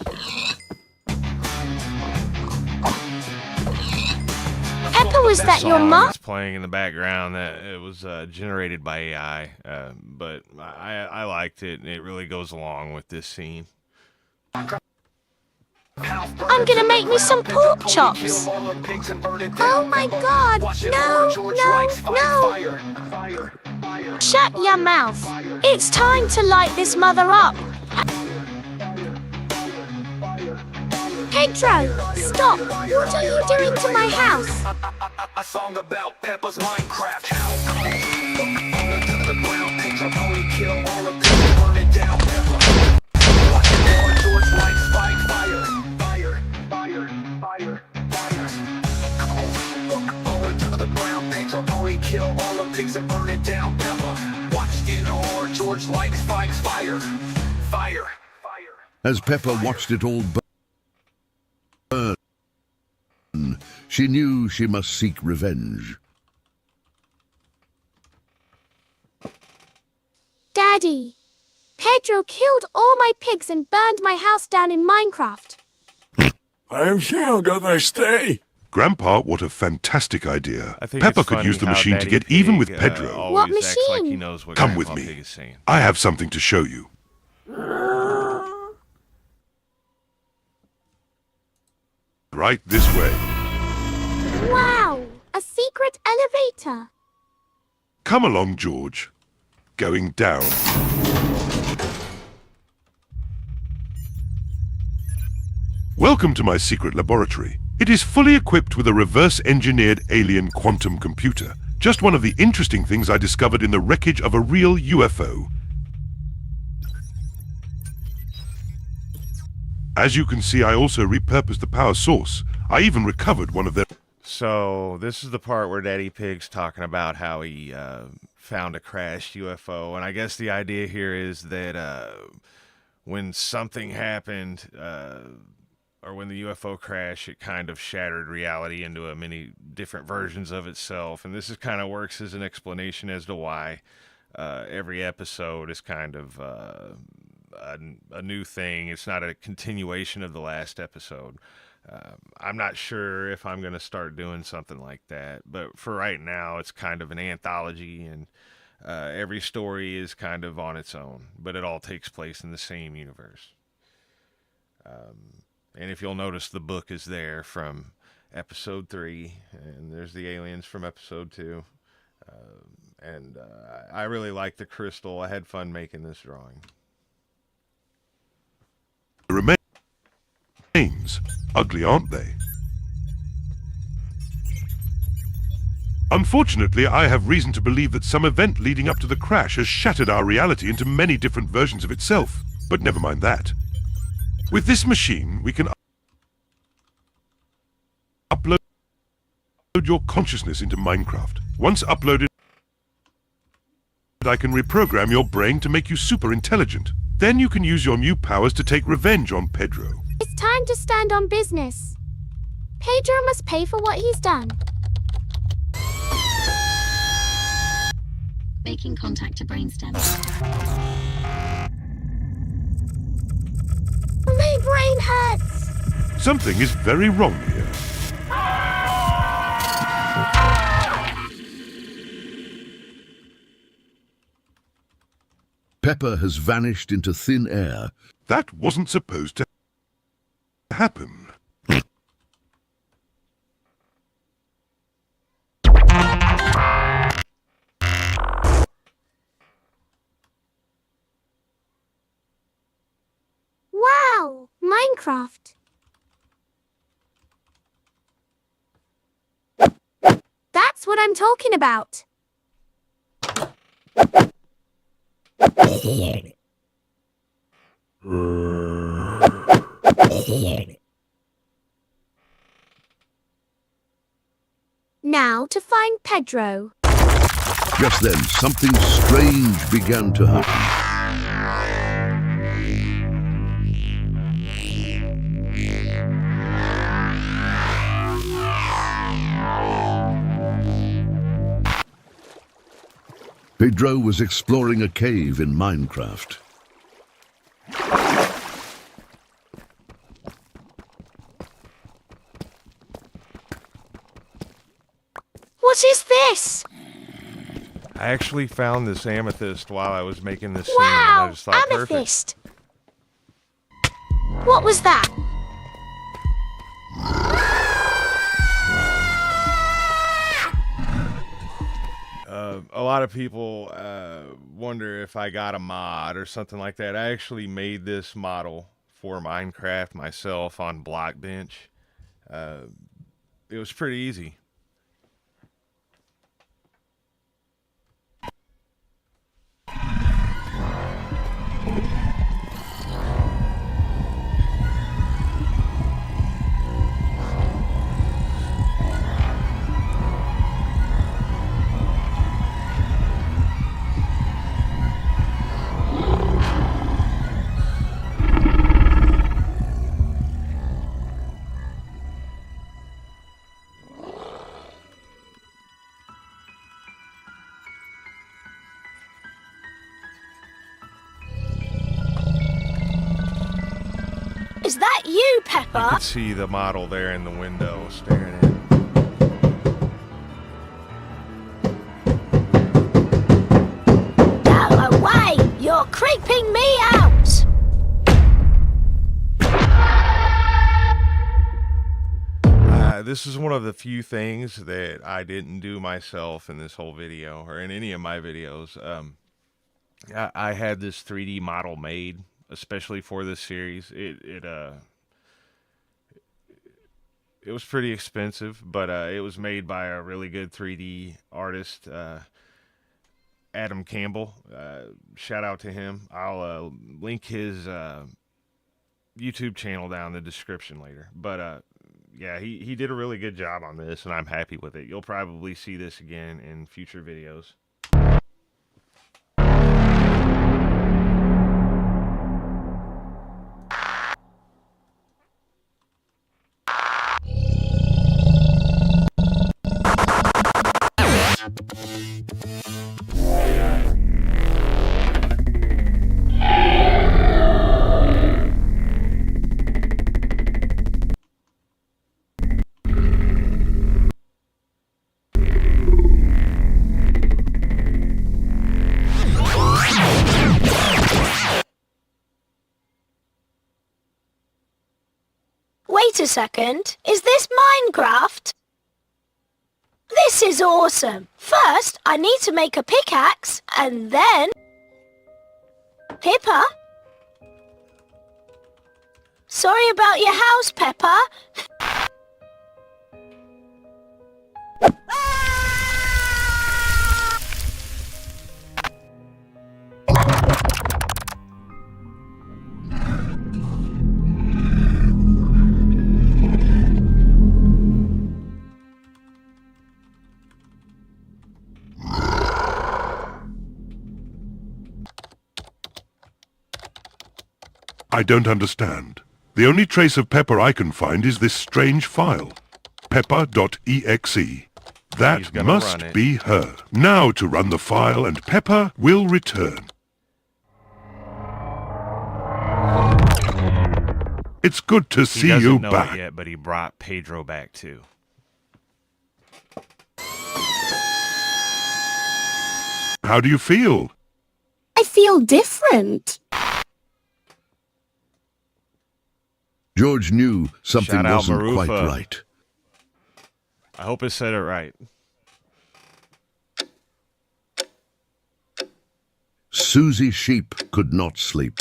Peppa, was that your Song mom? that's playing in the background, that it was generated by AI, but I liked it, and it really goes along with this scene. I'm gonna make me some pork chops. Oh my god! No! Shut your mouth. It's time to light this mother up. Pedro, stop! What are you doing to my house? A song about Peppa's Minecraft house. The brown pigs are only kill all of them, burn it down, Peppa. Watch it on George likes fight fire. Fire. Over to the brown pigs are only kill all the pigs and burn it down, Peppa. Watch it on George likes fights fire. As Peppa watched it all burn, she knew she must seek revenge. Daddy, Pedro killed all my pigs and burned my house down in Minecraft. I'm sure gonna stay. Grandpa, what a fantastic idea. I think Peppa it's could funny use the how machine to Daddy get even with Pig, Pedro. always What acts like he machine? knows what Come with Grandpa me. Pig is saying. I have something to show you. Right this way. Wow! A secret elevator. Come along, George. Going down. Welcome to my secret laboratory. It is fully equipped with a reverse-engineered alien quantum computer. Just one of the interesting things I discovered in the wreckage of a real UFO. As you can see, I also repurposed the power source. I even recovered one of their... So this is the part where Daddy Pig's talking about how he found a crashed UFO, and I guess the idea here is that when something happened, or when the UFO crashed, it kind of shattered reality into a many different versions of itself, and this is kind of works as an explanation as to why every episode is kind of a new thing. It's not a continuation of the last episode. I'm not sure if I'm going to start doing something like that, but for right now, it's kind of an anthology, and every story is kind of on its own, but it all takes place in the same universe. And if you'll notice, the book is there from episode 3, and there's the aliens from episode 2. And I really like the crystal. I had fun making this drawing. remains. Ugly, aren't they? Unfortunately, I have reason to believe that some event leading up to the crash has shattered our reality into many different versions of itself. But never mind that. With this machine, we can upload your consciousness into Minecraft. Once uploaded, I can reprogram your brain to make you super intelligent. Then you can use your new powers to take revenge on Pedro. It's time to stand on business. Pedro must pay for what he's done. Making contact to brainstem. My brain hurts. Something is very wrong here. Peppa has vanished into thin air. That wasn't supposed to happen. Wow, Minecraft. That's what I'm talking about. Now to find Pedro. Just then, something strange began to happen. Pedro was exploring a cave in Minecraft. What is this? I actually found this amethyst while I was making this scene. And Wow, I just thought, amethyst. What was that? A lot of people wonder if I got a mod or something like that. I actually made this model for Minecraft myself on Blockbench. It was pretty easy. Is that you, You Peppa? could see the model there in the window staring at me. Go away! You're creeping me out! This is one of the few things that I didn't do myself in this whole video, or in any of my videos. I had this 3D model made, especially for this series. It was pretty expensive, but it was made by a really good 3D artist, Adam Campbell. Shout out to him. I'll link his YouTube channel down in the description later. But yeah, he did a really good job on this, and I'm happy with it. You'll probably see this again in future videos. Wait a second. Is this Minecraft? This is awesome. First, I need to make a pickaxe, and then... Peppa? Sorry about your house, Peppa. I don't understand. The only trace of Peppa I can find is this strange file. Peppa.exe. That must be her. Now to run the file and Peppa will return. It's good to see you know back. It yet, but he brought Pedro back too. How do you feel? I feel different. George knew something Shout out wasn't Marufa. quite right. I hope I said it right. Susie Sheep could not sleep.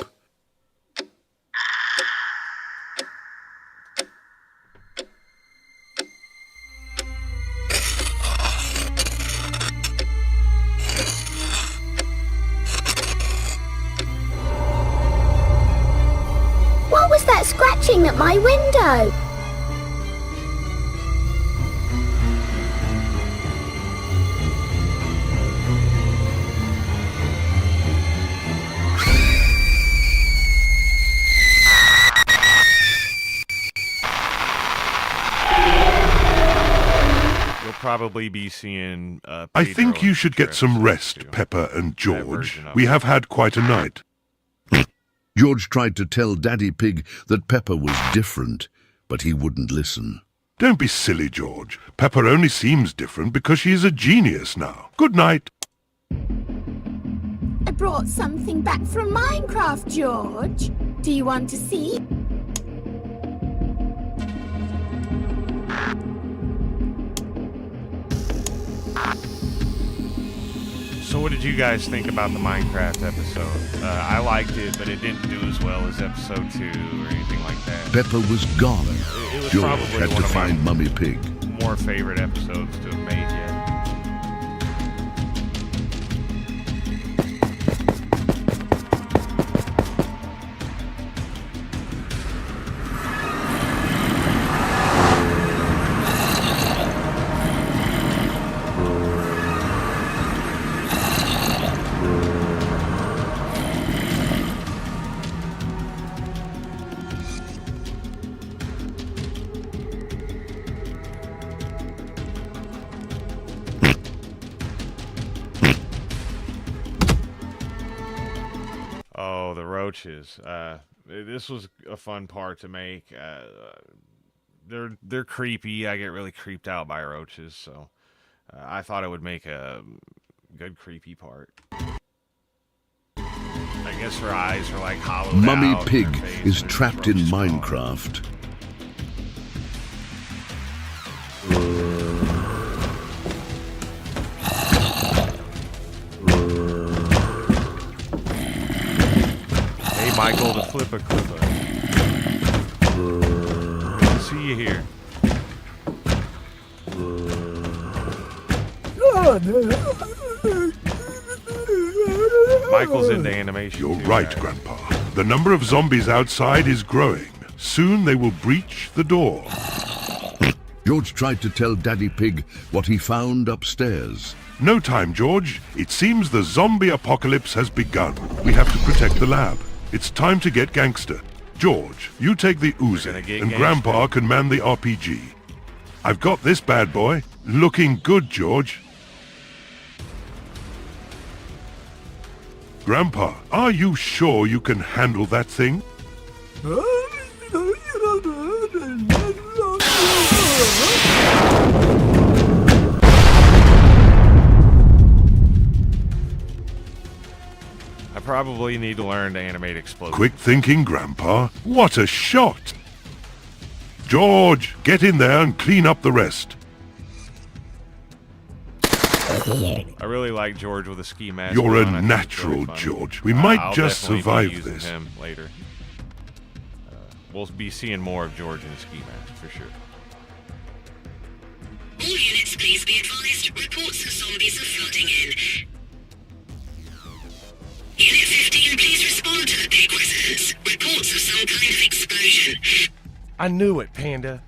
What was that scratching at my window? Probably be seeing Pedro I think you should get some too. rest, Peppa and George. version of We it. have had quite a night. George tried to tell Daddy Pig that Peppa was different, but he wouldn't listen. Don't be silly, George. Peppa only seems different because she is a genius now. Good night. I brought something back from Minecraft, George. Do you want to see? So what did you guys think about the Minecraft episode? I liked it, but it didn't do as well as episode 2 or anything like that. Peppa was gone. It was George probably had one to of find my Mummy Pig. more favorite episodes to have made yet. Oh, the roaches. This was a fun part to make. They're creepy. I get really creeped out by roaches, so I thought it would make a good creepy part. I guess her eyes are like hollowed Mummy out. Pig and her face is and trapped in roaches crawling. Minecraft. Hey, Michael, the Flipper Clipper. Good to see you here. Michael's into animation. You're too, right, guys. Grandpa. The number of zombies outside is growing. Soon they will breach the door. George tried to tell Daddy Pig what he found upstairs. No time, George. It seems the zombie apocalypse has begun. We have to protect the lab. It's time to get gangster. George, you take the Uzi, gonna get and gangster. Grandpa can man the RPG. I've got this bad boy. Looking good, George. Grandpa, are you sure you can handle that thing? I probably need to learn to animate explosions. Quick thinking, Grandpa. What a shot! George, get in there and clean up the rest. I really like George with a ski mask. You're a on. I think it's natural, really funny. George. We might I'll just definitely be survive using this. him later. We'll be seeing more of George in a ski mask for sure. All units, please be advised. Reports of zombies are flooding in. Unit 15, please respond to the pig residence. Reports of some kind of explosion. I knew it, Panda.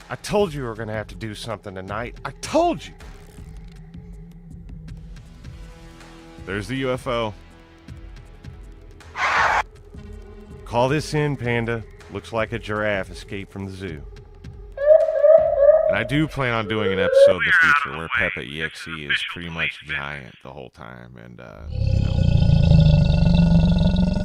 I told you we were gonna have to do something tonight. I told you. There's the UFO. Call this in, Panda. Looks like a giraffe escaped from the zoo. And I do plan on doing an episode in the future where Peppa EXE is pretty much giant the whole time and,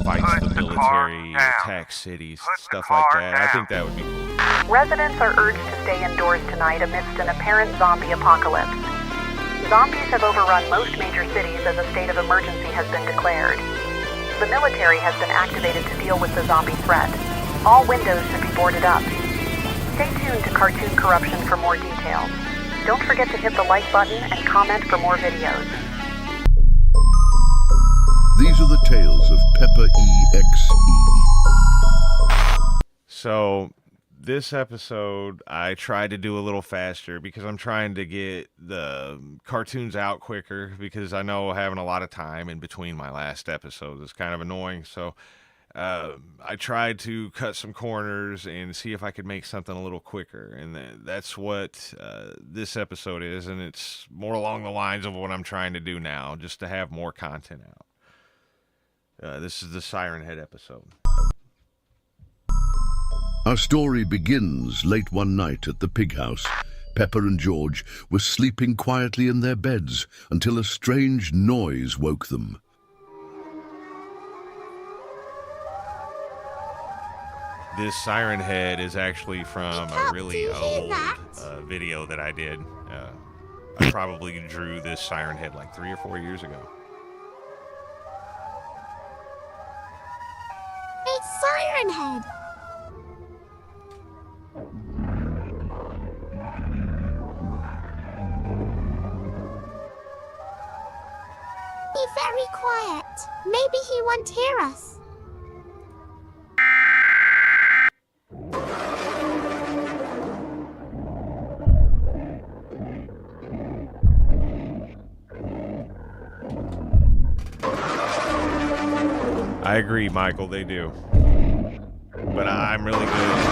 fights the military, attacks cities, stuff like that. I think that would be cool. Residents are urged to stay indoors tonight amidst an apparent zombie apocalypse. Zombies have overrun most major cities as a state of emergency has been declared. The military has been activated to deal with the zombie threat. All windows should be boarded up. Stay tuned to Cartoon Corruption for more details. Don't forget to hit the like button and comment for more videos. These are the tales of Peppa EXE. So, this episode, I tried to do a little faster because I'm trying to get the cartoons out quicker because I know having a lot of time in between my last episodes is kind of annoying. So, I tried to cut some corners and see if I could make something a little quicker. And that's what this episode is. And it's more along the lines of what I'm trying to do now, just to have more content out. This is the Siren Head episode. Our story begins late one night at the pig house. Peppa and George were sleeping quietly in their beds until a strange noise woke them. This Siren Head is actually from a really old video that I did. I probably drew this Siren Head like 3 or 4 years ago. It's Siren Head. Be very quiet. Maybe he won't hear us. I agree, Michael, they do. But I'm really good at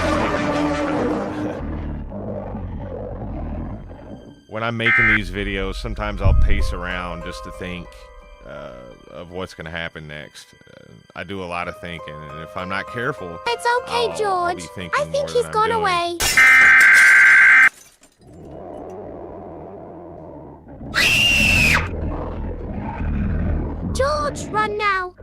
when I'm making these videos, sometimes I'll pace around just to think of what's going to happen next. I do a lot of thinking, and if I'm not careful, It's okay, I'll George. be thinking I think more he's than I'm gone doing. away. George, run now.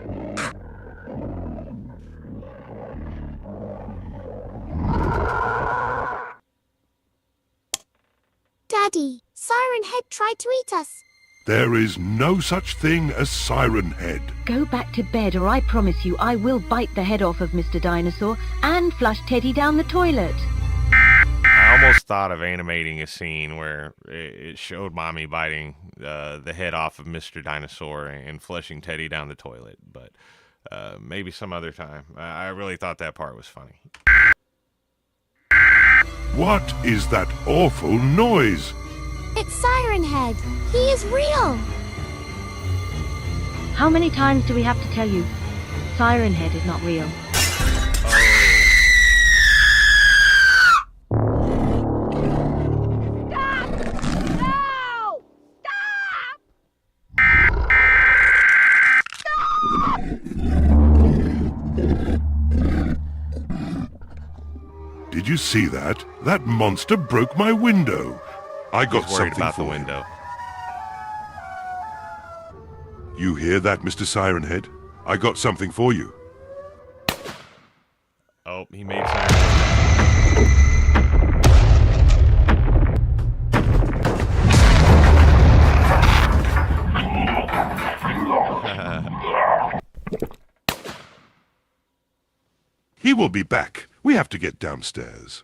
Daddy, Siren Head tried to eat us. There is no such thing as Siren Head. Go back to bed or I promise you I will bite the head off of Mr. Dinosaur and flush Teddy down the toilet. I almost thought of animating a scene where it showed Mommy biting the head off of Mr. Dinosaur and flushing Teddy down the toilet, but maybe some other time. I really thought that part was funny. What is that awful noise? It's Siren Head. He is real. How many times do we have to tell you? Siren Head is not real. Did you see that? That monster broke my window. I got He's worried something about for the you. window. You hear that, Mr. Siren Head? I got something for you. Oh, he made Siren He will be back. We have to get downstairs.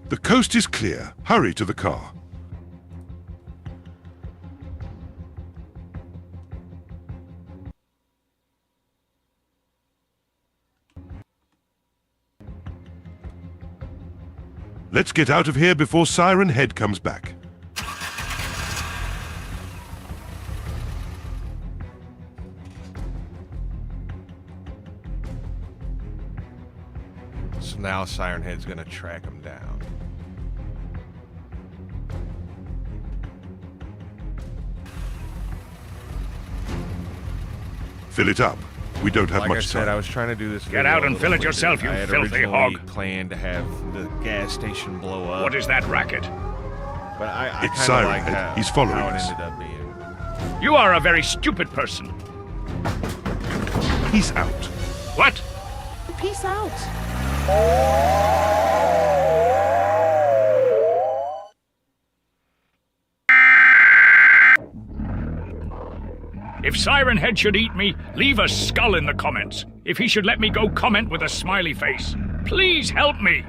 The coast is clear. Hurry to the car. Let's get out of here before Siren Head comes back. So now Siren Head's gonna track him down. Fill it up. We don't have Like much I said, time. I was trying to do this. Get video out a and little fill it quicker. yourself, you I had filthy originally hog. planned to have the gas station blow up. What is that racket? But I It's kind of Siren like Head. He's following how it us. ended up being. You are a very stupid person. He's out. What? Peace out. If Siren Head should eat me, leave a skull in the comments. If he should let me go, comment with a smiley face. Please help me.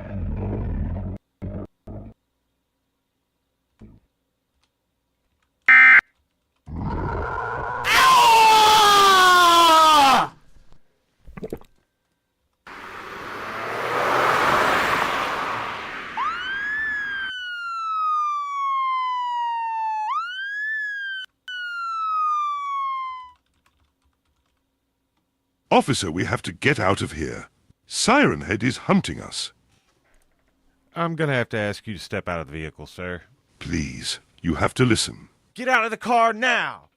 Officer, we have to get out of here. Siren Head is hunting us. I'm gonna have to ask you to step out of the vehicle, sir. Please, you have to listen. Get out of the car now!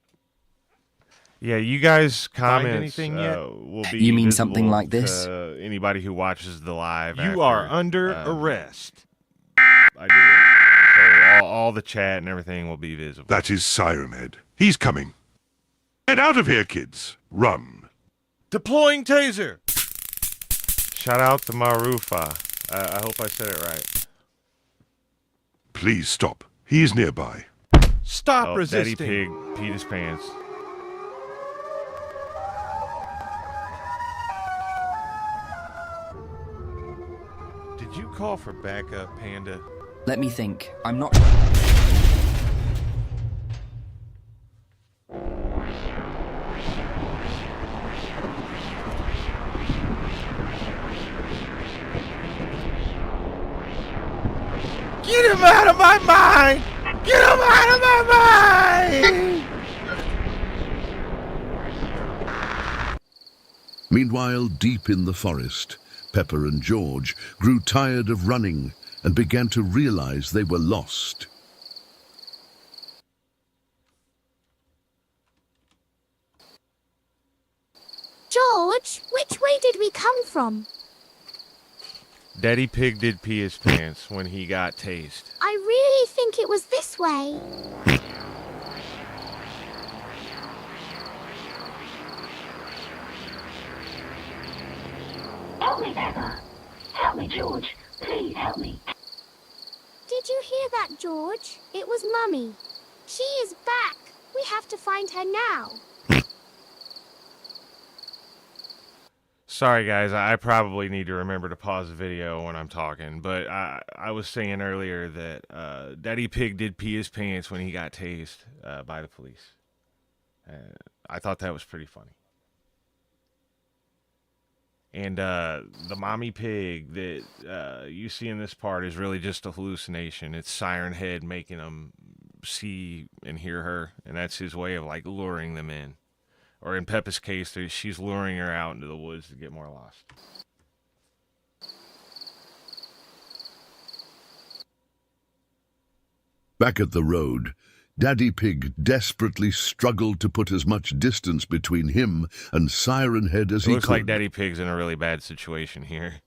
Yeah, you guys comments anything yet? will be You mean visible something like this? to anybody who watches the live. You are after, under arrest. I do it. So all the chat and everything will be visible. That is Siren Head. He's coming. Get out of here, kids. Run. Deploying taser. Shout out to Marufa. I hope I said it right. Please stop. He is nearby. Stop resisting. Daddy Pig peed his pants. Did you call for backup, Panda? Let me think. I'm not. Get him out of my mind! Get him out of my mind! Meanwhile, deep in the forest, Peppa and George grew tired of running and began to realize they were lost. George, which way did we come from? Daddy Pig did pee his pants when he got tased. I really think it was this way. Help me, Peppa. Help me, George. Please help me. Did you hear that, George? It was Mummy. She is back. We have to find her now. Sorry, guys. I probably need to remember to pause the video when I'm talking, but I was saying earlier that Daddy Pig did pee his pants when he got tased by the police. I thought that was pretty funny. And the mommy pig that you see in this part is really just a hallucination. It's Siren Head making them see and hear her, and that's his way of like luring them in. Or in Peppa's case, she's luring her out into the woods to get more lost. Back at the road, Daddy Pig desperately struggled to put as much distance between him and Siren Head as It he looks could. like Daddy Pig's in a really bad situation here.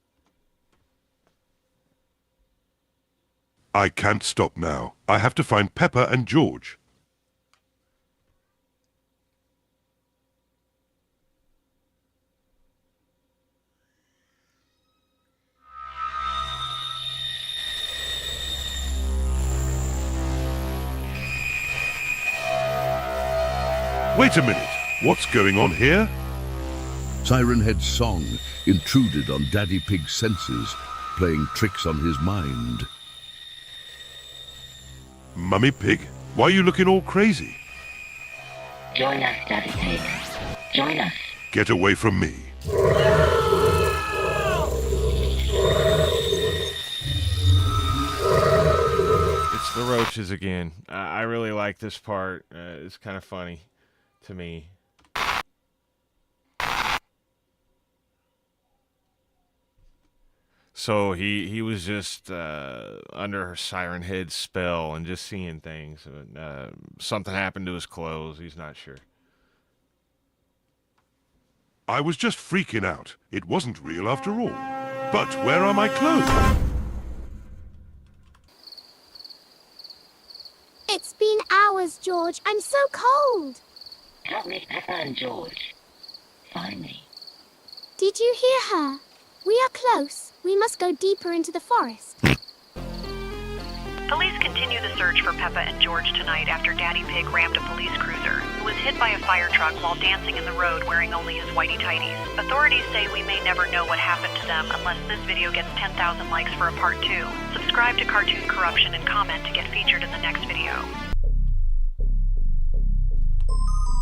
I can't stop now. I have to find Peppa and George. Wait a minute. What's going on here? Siren Head's song intruded on Daddy Pig's senses, playing tricks on his mind. Mummy Pig, why are you looking all crazy? Join us, Daddy Pig. Join us. Get away from me. It's the roaches again. I really like this part. It's kind of funny to me. So he was just under her Siren Head spell and just seeing things. Something happened to his clothes. He's not sure. I was just freaking out. It wasn't real after all. But where are my clothes? It's been hours, George. I'm so cold. Help me, Peppa and George. Find me. Did you hear her? We are close. We must go deeper into the forest. Police continue the search for Peppa and George tonight after Daddy Pig rammed a police cruiser, who was hit by a fire truck while dancing in the road wearing only his whitey-tighties. Authorities say we may never know what happened to them unless this video gets 10,000 likes for a part 2. Subscribe to Cartoon Corruption and comment to get featured in the next video.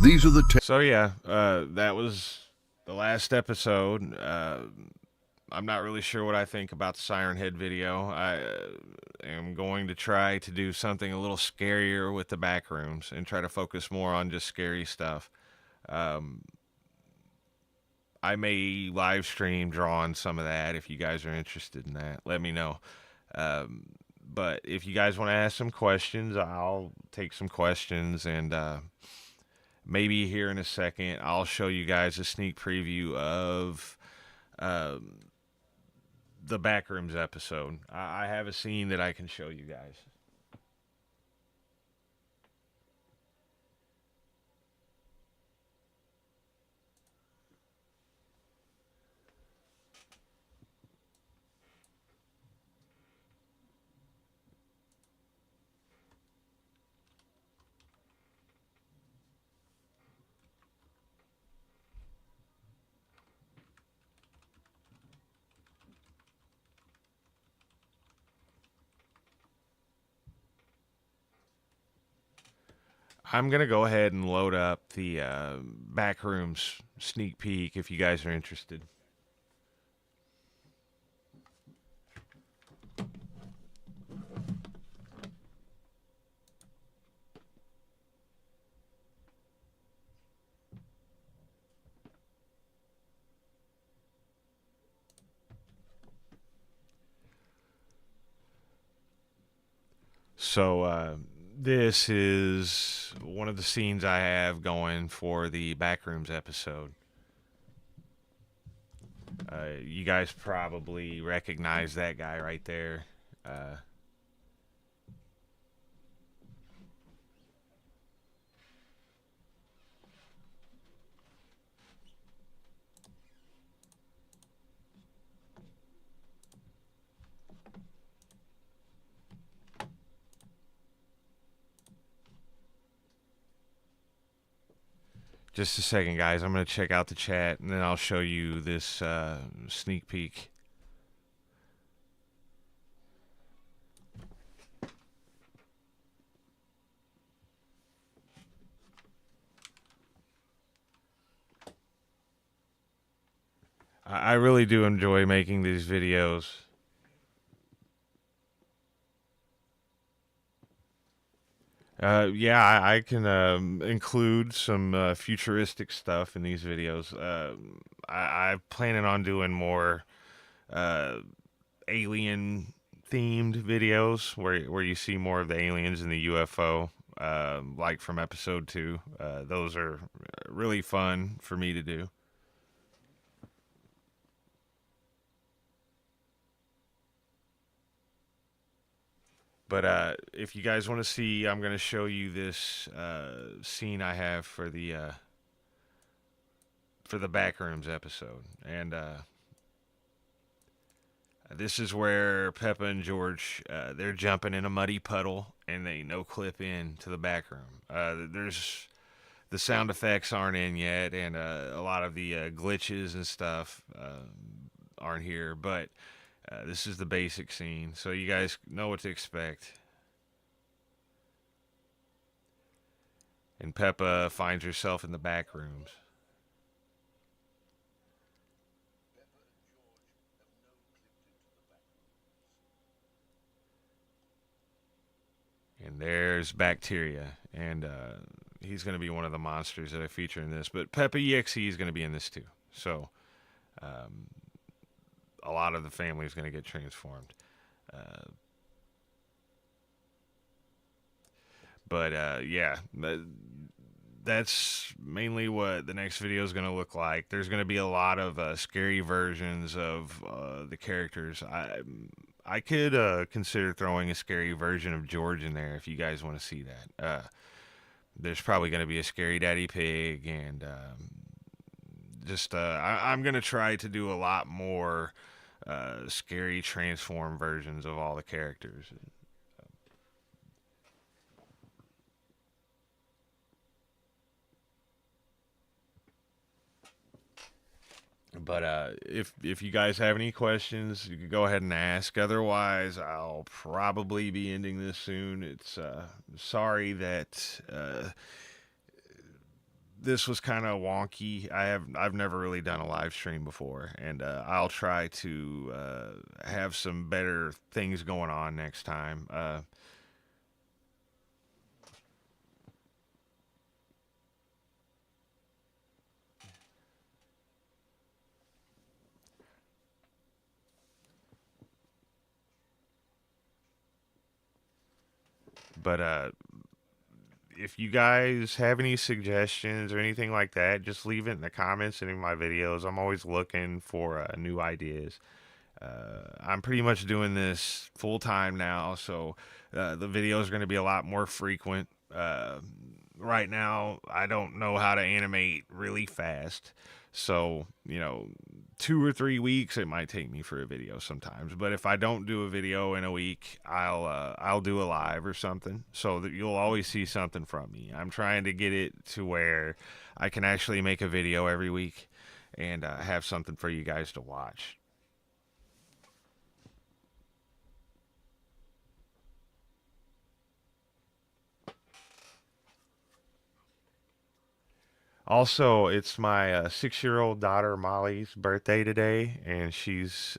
These are the So yeah, that was the last episode. I'm not really sure what I think about the Siren Head video. I am going to try to do something a little scarier with the back rooms and try to focus more on just scary stuff. I may live stream draw on some of that if you guys are interested in that. Let me know. But if you guys want to ask some questions, I'll take some questions, and maybe here in a second I'll show you guys a sneak preview of the Backrooms episode. I have a scene that I can show you guys. I'm going to go ahead and load up the Backrooms sneak peek if you guys are interested. So, this is one of the scenes I have going for the Backrooms episode. You guys probably recognize that guy right there. Just a second, guys. I'm going to check out the chat, and then I'll show you this sneak peek. I really do enjoy making these videos. Yeah, I can include some futuristic stuff in these videos. I'm planning on doing more alien themed videos where you see more of the aliens and the UFO, like from episode 2. Those are really fun for me to do. But if you guys want to see, I'm going to show you this scene I have for the Backrooms episode. And this is where Peppa and George, they're jumping in a muddy puddle, and they no-clip in to the back room. There's the sound effects aren't in yet, and a lot of the glitches and stuff aren't here, but this is the basic scene, so you guys know what to expect. And Peppa finds herself in the back rooms. And there's Bacteria, and he's going to be one of the monsters that I feature in this. But Peppa EXE is going to be in this too, so a lot of the family is going to get transformed. But yeah, that's mainly what the next video is going to look like. There's going to be a lot of scary versions of the characters. I could consider throwing a scary version of George in there if you guys want to see that. There's probably going to be a scary Daddy Pig, and I'm going to try to do a lot more scary transform versions of all the characters. But if you guys have any questions, you can go ahead and ask. Otherwise, I'll probably be ending this soon. It's sorry that this was kind of wonky. I've never really done a live stream before, and I'll try to have some better things going on next time. But if you guys have any suggestions or anything like that, just leave it in the comments and in my videos. I'm always looking for new ideas. I'm pretty much doing this full time now, so the videos are going to be a lot more frequent. Right now, I don't know how to animate really fast, so 2 or 3 weeks it might take me for a video sometimes. But if I don't do a video in a week, I'll do a live or something, so that you'll always see something from me. I'm trying to get it to where I can actually make a video every week and have something for you guys to watch. Also, it's my 6-year-old daughter Molly's birthday today, and she's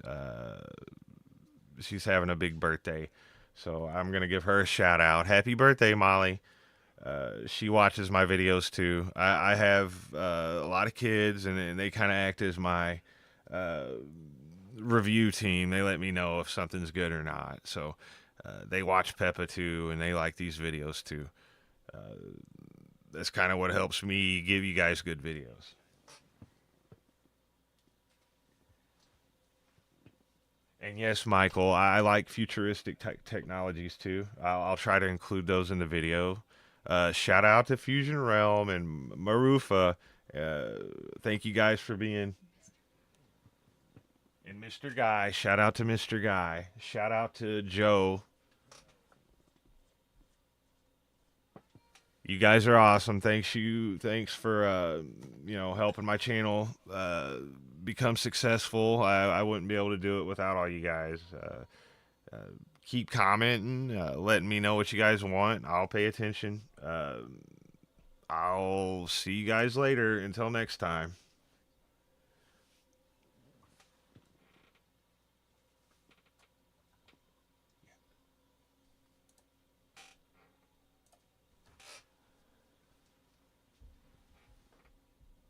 having a big birthday, so I'm gonna give her a shout out. Happy birthday, Molly! She watches my videos too. I have a lot of kids, and they kind of act as my review team. They let me know if something's good or not. So they watch Peppa too, and they like these videos too. That's kind of what helps me give you guys good videos. And yes, Michael, I like futuristic technologies too. I'll try to include those in the video. Shout out to Fusion Realm and Marufa. Thank you guys for being. And Mr. Guy, shout out to Mr. Guy. Shout out to Joe. You guys are awesome. Thanks for helping my channel become successful. I wouldn't be able to do it without all you guys. Keep commenting, letting me know what you guys want. I'll pay attention. I'll see you guys later. Until next time.